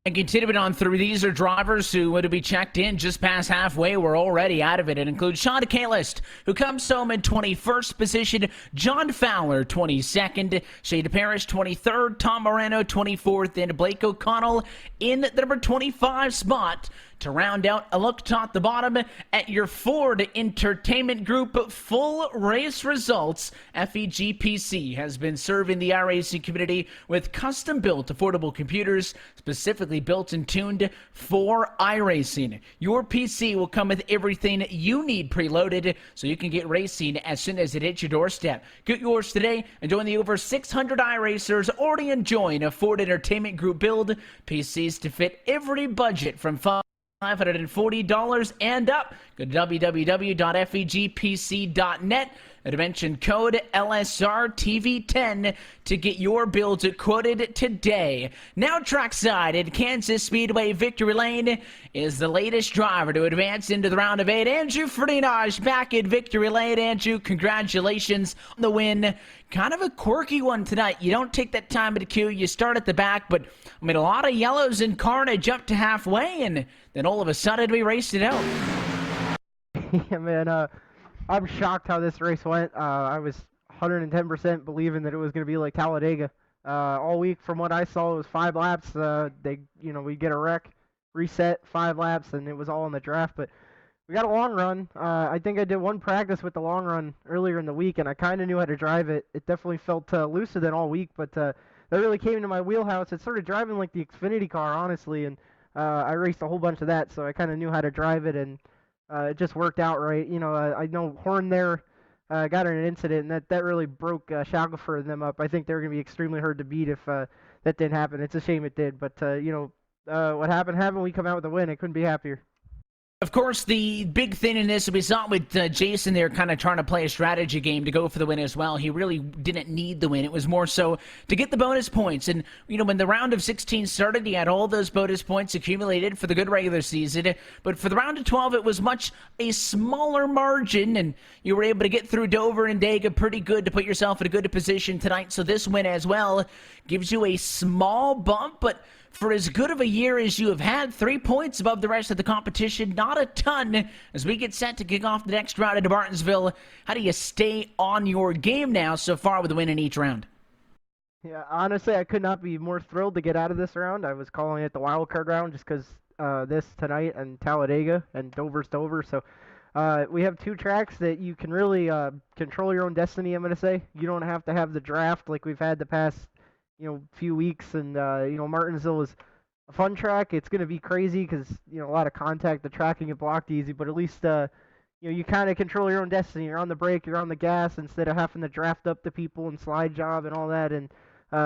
And continuing on through, these are drivers who would be checked in just past halfway. We're already out of it. It includes Sean Kalist, who comes home in 21st position, John Fowler, 22nd, Shada Parrish, 23rd, Tom Moreno, 24th, and Blake O'Connell in the number 25 spot. To round out a look top to bottom at your Ford Entertainment Group full race results, FEGPC has been serving the iRacing community with custom-built affordable computers specifically built and tuned for iRacing. Your PC will come with everything you need preloaded so you can get racing as soon as it hits your doorstep. Get yours today and join the over 600 iRacers already enjoying a Ford Entertainment Group build. PCs to fit every budget from $540 and up. Go to www.fegpc.net and mention code LSRTV10 to get your builds quoted today. Now trackside at Kansas Speedway Victory Lane is the latest driver to advance into the round of 8. Andrew Ferdinand back at Victory Lane. Andrew, congratulations on the win. Kind of a quirky one tonight. You don't take that time at the queue. You start at the back, but I mean, a lot of yellows and carnage up to halfway, and then all of a sudden we raced it out. Yeah, man, I'm shocked how this race went. I was 110% believing that it was going to be like Talladega. All week, from what I saw, it was 5 laps. We'd get a wreck, reset, 5 laps, and it was all in the draft. But we got a long run. I think I did one practice with the long run earlier in the week, and I kind of knew how to drive it. It definitely felt looser than all week, but that really came into my wheelhouse. It started driving like the Xfinity car, honestly, and I raced a whole bunch of that, so I kind of knew how to drive it, and it just worked out right. I know Horn there got in an incident, and that really broke Shackelford and them up. I think they were going to be extremely hard to beat if that didn't happen. It's a shame it did, but what happened. We come out with a win. I couldn't be happier. Of course, the big thing in this, we saw with Jason there kind of trying to play a strategy game to go for the win as well. He really didn't need the win. It was more so to get the bonus points. And, when the round of 16 started, he had all those bonus points accumulated for the good regular season. But for the round of 12, it was much a smaller margin, and you were able to get through Dover and Dega pretty good to put yourself in a good position tonight. So this win as well gives you a small bump, but for as good of a year as you have had, 3 points above the rest of the competition, not a ton. As we get set to kick off the next round into Martinsville, how do you stay on your game now so far with a win in each round? Yeah, honestly, I could not be more thrilled to get out of this round. I was calling it the wild card round just because this tonight and Talladega and Dover's Dover. So we have 2 tracks that you can really control your own destiny, I'm going to say. You don't have to have the draft like we've had the past few weeks, and Martinsville was a fun track. It's going to be crazy because a lot of contact. The track can get blocked easy, but at least you kind of control your own destiny. You're on the brake, you're on the gas instead of having to draft up the people and slide job and all that. And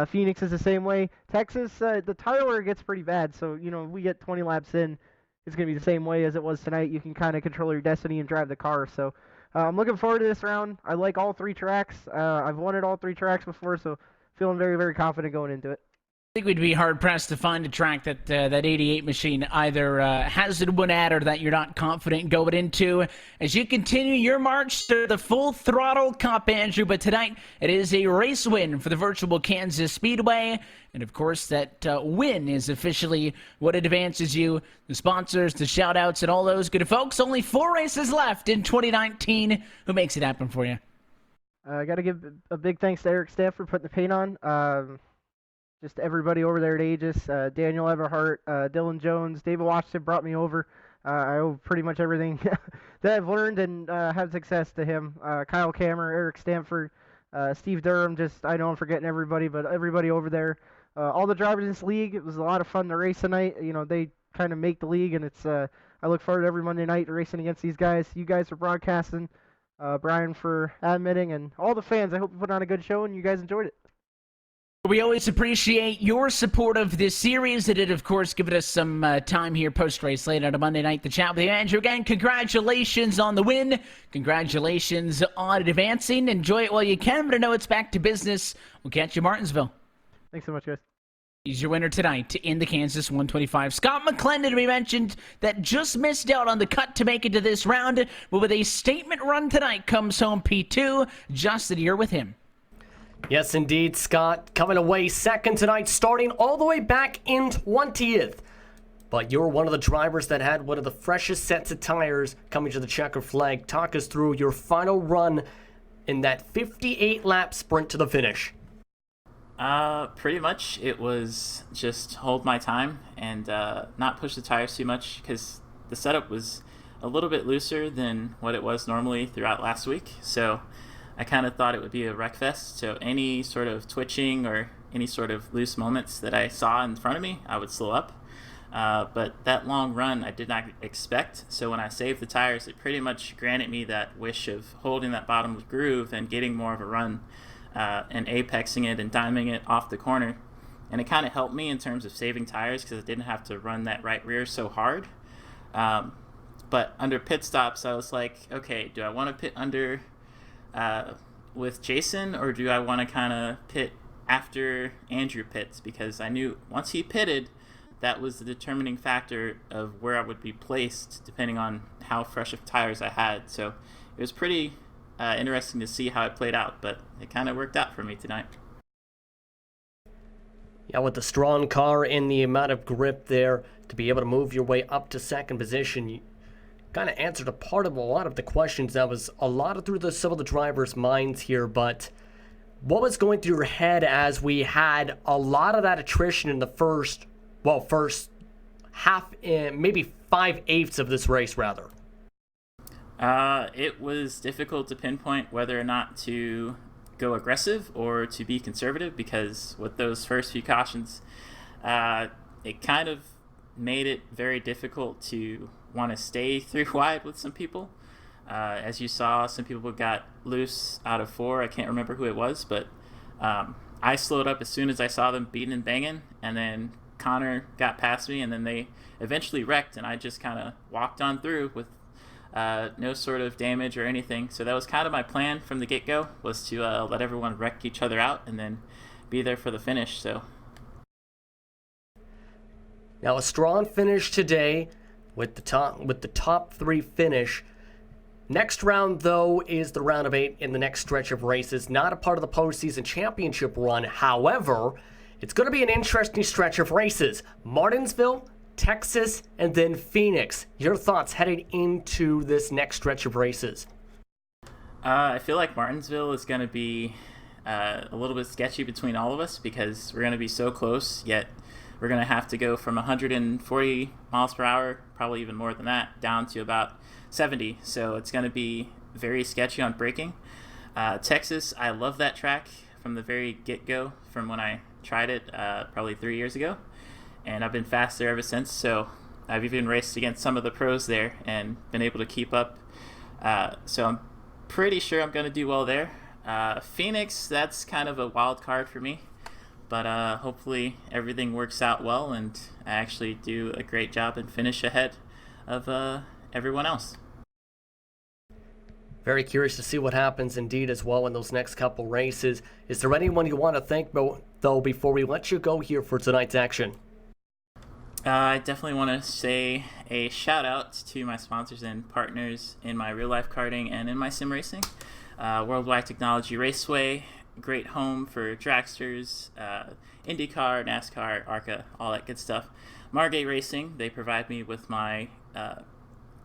Phoenix is the same way. Texas, the tire wear gets pretty bad, so we get 20 laps in, it's going to be the same way as it was tonight. You can kind of control your destiny and drive the car. So I'm looking forward to this round. I like all three tracks. I've won at all three tracks before, so feeling very, very confident going into it. I think we'd be hard-pressed to find a track that that 88 machine either hasn't won at or that you're not confident going into as you continue your march to the Full Throttle Cup, Andrew. But tonight, it is a race win for the virtual Kansas Speedway. And, of course, that win is officially what advances you. The sponsors, the shout-outs, and all those good folks. Only 4 races left in 2019. Who makes it happen for you? I got to give a big thanks to Eric Staff for putting the paint on. Just everybody over there at Aegis, Daniel Everhart, Dylan Jones, David Washington brought me over. I owe pretty much everything that I've learned and had success to him. Kyle Kammer, Eric Stanford, Steve Durham, I know I'm forgetting everybody, but everybody over there. All the drivers in this league, it was a lot of fun to race tonight. They kind of make the league, and it's I look forward to every Monday night racing against these guys. You guys for broadcasting, Brian for admitting, and all the fans. I hope you put on a good show and you guys enjoyed it. We always appreciate your support of this series. It did, of course, give us some time here post-race late on a Monday night to chat with you. Andrew, again, congratulations on the win. Congratulations on advancing. Enjoy it while you can, but I know it's back to business. We'll catch you in Martinsville. Thanks so much, guys. He's your winner tonight in the Kansas 125. Scott McClendon, we mentioned, that just missed out on the cut to make it to this round, but with a statement run tonight comes home P2. Justin, you're with him. Yes, indeed, Scott. Coming away second tonight, starting all the way back in 20th. But you're one of the drivers that had one of the freshest sets of tires coming to the checker flag. Talk us through your final run in that 58-lap sprint to the finish. Pretty much it was just hold my time and not push the tires too much because the setup was a little bit looser than what it was normally throughout last week. So I kind of thought it would be a wreck fest, so any sort of twitching or any sort of loose moments that I saw in front of me, I would slow up. But that long run I did not expect, so when I saved the tires, it pretty much granted me that wish of holding that bottom groove and getting more of a run and apexing it and diming it off the corner. And it kind of helped me in terms of saving tires because I didn't have to run that right rear so hard. But under pit stops, I was like, okay, do I want to pit under with Jason, or do I want to kind of pit after Andrew pits? Because I knew once he pitted, that was the determining factor of where I would be placed depending on how fresh of tires I had. So it was pretty interesting to see how it played out, but it kind of worked out for me tonight. Yeah, with the strong car and the amount of grip there to be able to move your way up to second position, you kind of answered a part of a lot of the questions that was a lot of through some of the drivers' minds here. But what was going through your head as we had a lot of that attrition in the first half, maybe 5/8 of this race, rather? It was difficult to pinpoint whether or not to go aggressive or to be conservative, because with those first few cautions, it kind of made it very difficult to want to stay through wide with some people. As you saw, some people got loose out of 4. I can't remember who it was, but I slowed up as soon as I saw them beating and banging, and then Connor got past me, and then they eventually wrecked, and I just kind of walked on through with no sort of damage or anything. So that was kind of my plan from the get-go, was to let everyone wreck each other out and then be there for the finish. So now a strong finish today with the top 3 finish. Next round, though, is the round of 8 in the next stretch of races. Not a part of the postseason championship run. However, it's going to be an interesting stretch of races. Martinsville, Texas, and then Phoenix. Your thoughts heading into this next stretch of races? I feel like Martinsville is going to be a little bit sketchy between all of us because we're going to be so close, yet we're going to have to go from 140 miles per hour, probably even more than that, down to about 70. So it's going to be very sketchy on braking. Texas, I love that track from the very get-go, from when I tried it probably 3 years ago, and I've been fast there ever since. So I've even raced against some of the pros there and been able to keep up. So I'm pretty sure I'm going to do well there. Phoenix, that's kind of a wild card for me, but hopefully everything works out well and I actually do a great job and finish ahead of everyone else. Very curious to see what happens indeed as well in those next couple races. Is there anyone you want to thank, though, before we let you go here for tonight's action? I definitely want to say a shout out to my sponsors and partners in my real life karting and in my sim racing. Worldwide Technology Raceway, great home for dragsters, IndyCar, NASCAR, ARCA, all that good stuff. Margate Racing, they provide me with my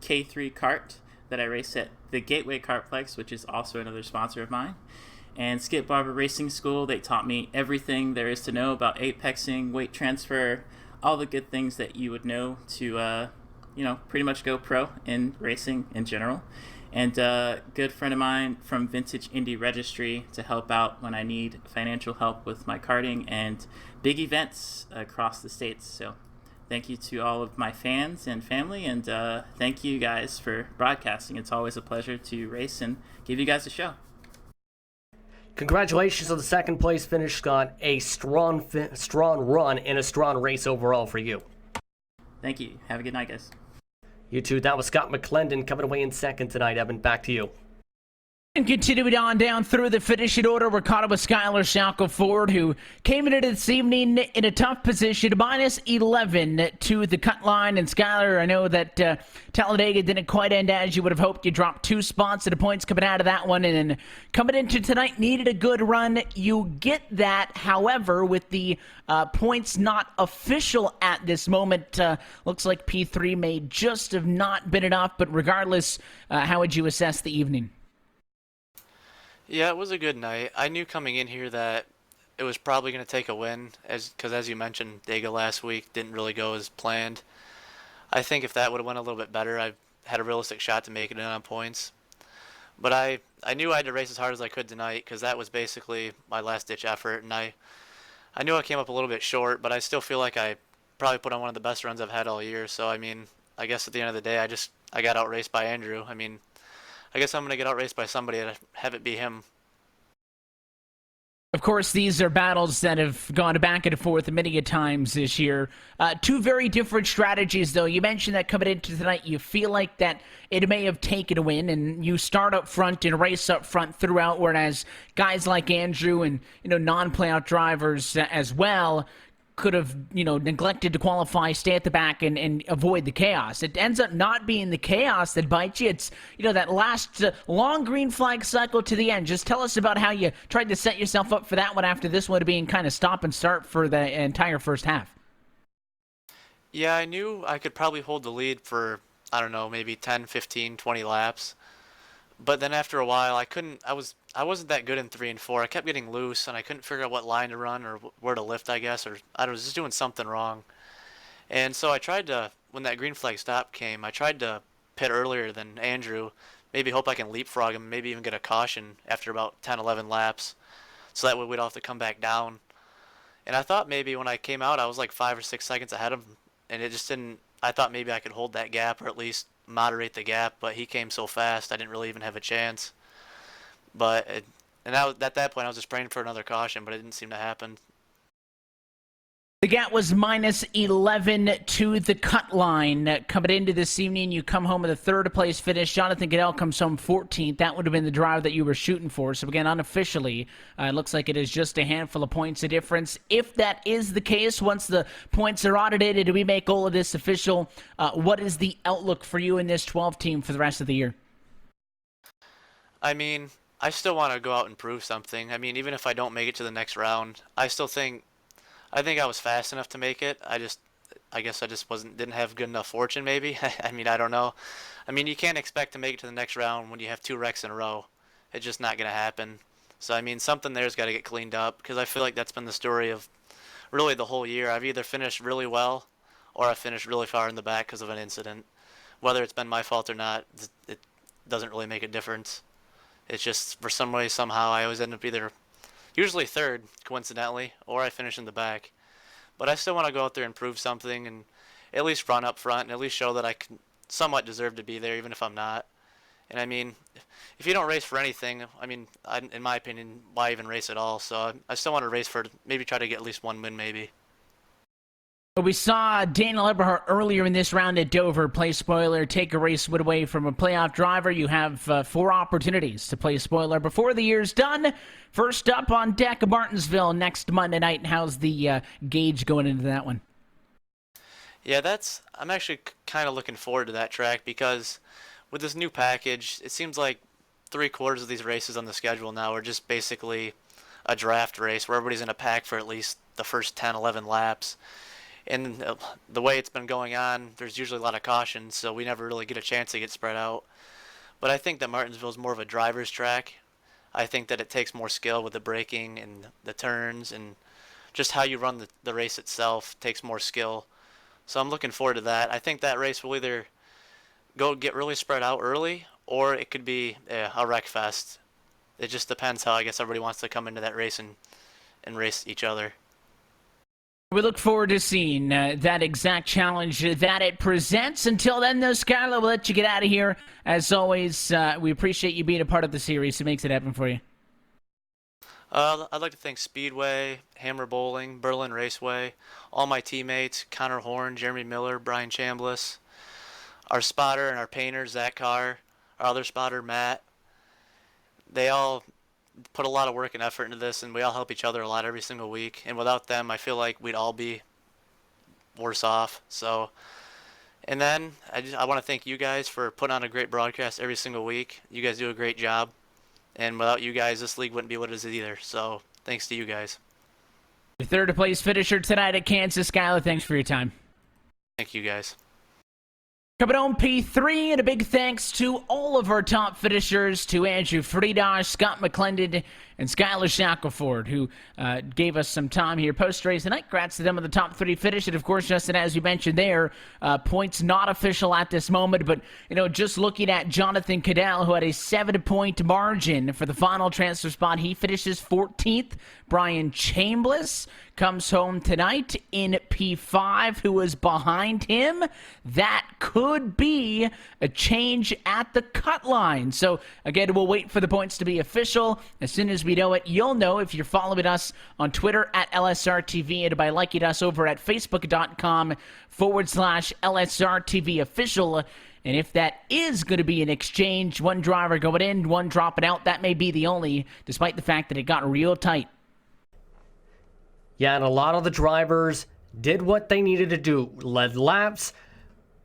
K3 kart that I race at the Gateway Kartplex, which is also another sponsor of mine. And Skip Barber Racing School, they taught me everything there is to know about apexing, weight transfer, all the good things that you would know to, pretty much go pro in racing in general. And a good friend of mine from Vintage Indy Registry to help out when I need financial help with my karting and big events across the states. So thank you to all of my fans and family, and thank you guys for broadcasting. It's always a pleasure to race and give you guys a show. Congratulations on the second place finish, Scott. A strong run and a strong race overall for you. Thank you. Have a good night, guys. You too. That was Scott McClendon coming away in second tonight. Evan, back to you. And continuing on down through the finishing order, we're caught up with Skylar Shackelford, who came into this evening in a tough position, minus 11 to the cut line. And Skylar, I know that Talladega didn't quite end as you would have hoped. You dropped 2 spots to the points coming out of that one. And then coming into tonight, needed a good run. You get that, however, with the points not official at this moment. Looks like P3 may just have not been enough. But regardless, how would you assess the evening? Yeah, it was a good night. I knew coming in here that it was probably going to take a win, because as you mentioned, Dega last week didn't really go as planned. I think if that would have went a little bit better, I had a realistic shot to make it in on points. But I knew I had to race as hard as I could tonight, because that was basically my last-ditch effort, and I knew I came up a little bit short, but I still feel like I probably put on one of the best runs I've had all year. So, I mean, I guess at the end of the day, I got outraced by Andrew. I mean, I guess I'm going to get outraced by somebody and have it be him. Of course, these are battles that have gone back and forth many a times this year. 2 very different strategies, though. You mentioned that coming into tonight, you feel like that it may have taken a win, and you start up front and race up front throughout, whereas guys like Andrew and non-playoff drivers as well could have, neglected to qualify, stay at the back, and avoid the chaos. It ends up not being the chaos that bites you. It's, that last long green flag cycle to the end. Just tell us about how you tried to set yourself up for that one after this one being kind of stop and start for the entire first half. Yeah, I knew I could probably hold the lead for, I don't know, maybe 10, 15, 20 laps. But then after a while, I wasn't that good in 3 and 4. I kept getting loose, and I couldn't figure out what line to run or where to lift, I guess, or I was just doing something wrong. And so I tried to, when that green flag stop came, I tried to pit earlier than Andrew, maybe hope I can leapfrog him, maybe even get a caution after about 10, 11 laps, so that way we'd have to come back down. And I thought maybe when I came out, I was like 5 or 6 seconds ahead of him, and it just didn't, I thought maybe I could hold that gap or at least moderate the gap, but he came so fast I didn't really even have a chance. At that point I was just praying for another caution, but it didn't seem to happen. The gap was minus 11 to the cut line. Coming into this evening, you come home with a third place finish. Jonathan Goodell comes home 14th. That would have been the drive that you were shooting for. So again, unofficially, it looks like it is just a handful of points of difference. If that is the case, once the points are audited, do we make all of this official? What is the outlook for you in this 12 team for the rest of the year? I mean, I still want to go out and prove something. I mean, even if I don't make it to the next round, I think I was fast enough to make it. I guess I just didn't have good enough fortune, maybe. I mean, I don't know. I mean, you can't expect to make it to the next round when you have 2 wrecks in a row. It's just not going to happen. So, I mean, something there's got to get cleaned up, because I feel like that's been the story of really the whole year. I've either finished really well or I've finished really far in the back because of an incident. Whether it's been my fault or not, it doesn't really make a difference. It's just, for some way, somehow, I always end up either, usually third, coincidentally, or I finish in the back. But I still want to go out there and prove something and at least run up front and at least show that I can somewhat deserve to be there, even if I'm not. And I mean, if you don't race for anything, I mean, in my opinion, why even race at all? So I still want to race for maybe try to get at least one win, maybe. We saw Daniel Eberhardt earlier in this round at Dover play spoiler, take a race win away from a playoff driver. You have 4 opportunities to play spoiler before the year's done. First up on deck, Martinsville next Monday night. How's the gauge going into that one? Yeah, I'm actually kind of looking forward to that track because with this new package, it seems like 3/4 of these races on the schedule now are just basically a draft race where everybody's in a pack for at least the first 10, 11 laps. And the way it's been going on, there's usually a lot of cautions, so we never really get a chance to get spread out. But I think that Martinsville is more of a driver's track. I think that it takes more skill with the braking and the turns, and just how you run the race itself takes more skill. So I'm looking forward to that. I think that race will either get really spread out early, or it could be a wreck fest. It just depends how I guess everybody wants to come into that race and race each other. We look forward to seeing that exact challenge that it presents. Until then, though, Skylar, we'll let you get out of here. As always, we appreciate you being a part of the series. It makes it happen for you. I'd like to thank Speedway, Hammer Bowling, Berlin Raceway, all my teammates, Connor Horn, Jeremy Miller, Brian Chambliss, our spotter and our painter, Zach Carr, our other spotter, Matt. They all put a lot of work and effort into this, and we all help each other a lot every single week. And without them, I feel like we'd all be worse off. So, and then I want to thank you guys for putting on a great broadcast every single week. You guys do a great job. And without you guys, this league wouldn't be what it is either. So, thanks to you guys. Your third place finisher tonight at Kansas. Skylar, thanks for your time. Thank you guys. Coming home P3, and a big thanks to all of our top finishers, to Andrew Friedrich, Scott McClendon, and Skylar Shackelford, who gave us some time here post-race tonight. Congrats to them on the top 3 finish. And, of course, Justin, as you mentioned there, points not official at this moment. But, just looking at Jonathan Cadell, who had a 7-point margin for the final transfer spot, he finishes 14th. Brian Chambliss comes home tonight in P5. Who was behind him? That could be a change at the cut line. So, again, we'll wait for the points to be official. As soon as we know it, you'll know if you're following us on Twitter at LSRTV and by liking us over at Facebook.com/LSRTV official. And if that is going to be an exchange, one driver going in, one dropping out, that may be the only, despite the fact that it got real tight. Yeah, and a lot of the drivers did what they needed to do. Led laps,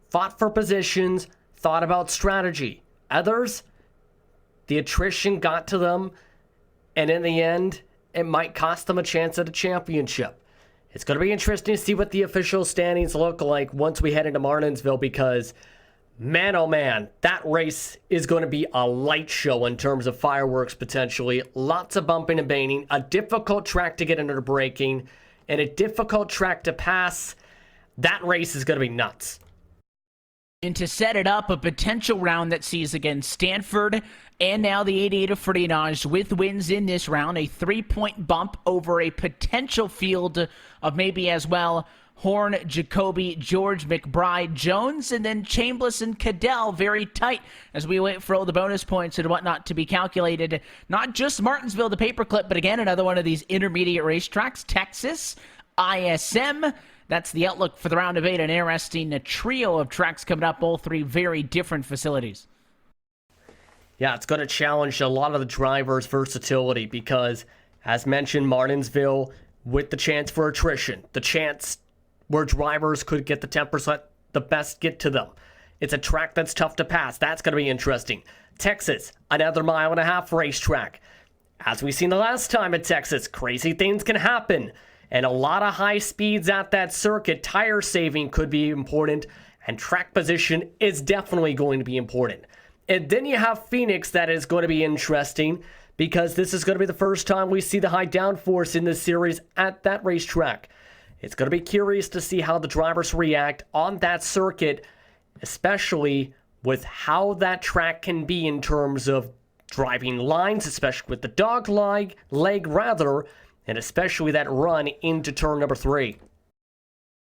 fought for positions, thought about strategy. Others, the attrition got to them, and in the end, it might cost them a chance at a championship. It's going to be interesting to see what the official standings look like once we head into Martinsville, because, man, oh man, that race is going to be a light show in terms of fireworks potentially. Lots of bumping and banging, a difficult track to get under the braking, and a difficult track to pass. That race is going to be nuts. And to set it up, a potential round that sees, again, Stanford and now the 88 of Friedrich with wins in this round, a 3-point bump over a potential field of maybe as well Horn, Jacoby, George, McBride, Jones, and then Chambliss and Cadell very tight as we wait for all the bonus points and whatnot to be calculated. Not just Martinsville, the paperclip, but again, another one of these intermediate racetracks, Texas, ISM. That's the outlook for the round of 8, an interesting trio of tracks coming up, all 3 very different facilities. Yeah, it's going to challenge a lot of the drivers' versatility because, as mentioned, Martinsville with the chance for attrition, the chance where drivers could get the 10%, the best get to them. It's a track that's tough to pass. That's going to be interesting. Texas, another 1.5 mile racetrack. As we've seen the last time at Texas, crazy things can happen. And a lot of high speeds at that circuit. Tire saving could be important. And track position is definitely going to be important. And then you have Phoenix that is going to be interesting because this is going to be the first time we see the high downforce in this series at that racetrack. It's going to be curious to see how the drivers react on that circuit, especially with how that track can be in terms of driving lines, especially with the dog leg rather, and especially that run into turn number 3.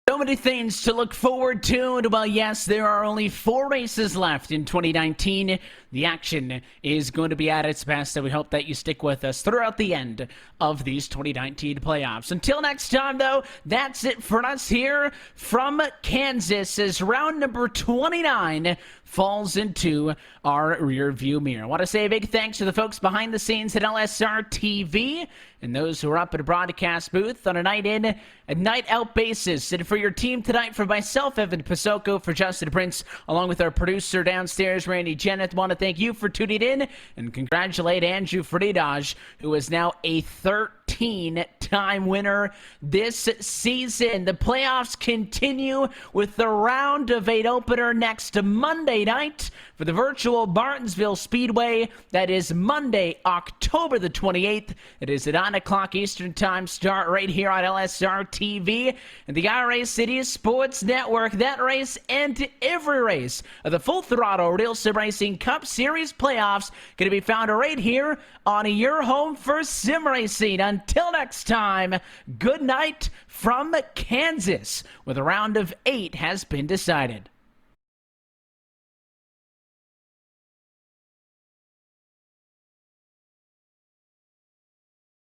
So many things to look forward to. And well, yes, there are only 4 races left in 2019. The action is going to be at its best, and we hope that you stick with us throughout the end of these 2019 playoffs. Until next time, though, that's it for us here from Kansas as round number 29 falls into our rear view mirror. I want to say a big thanks to the folks behind the scenes at LSR TV and those who are up at a broadcast booth on a night in and night out basis. And for your team tonight, for myself, Evan Pasoko, for Justin Prince, along with our producer downstairs, Randy Jenneth, want to thank you for tuning in and congratulate Andrew Fridaj, who is now a 13-time winner this season. The playoffs continue with the round of 8 opener next Monday night for the virtual Martinsville Speedway. That is Monday, October the 28th. It is at 9 o'clock Eastern Time start right here on LSR TV and the iRacing Sports Network. That race and every race of the Full Throttle RealSimRacing Cup Series playoffs going to be found right here on your home for sim racing. Until next time, good night from Kansas, where the round of 8 has been decided.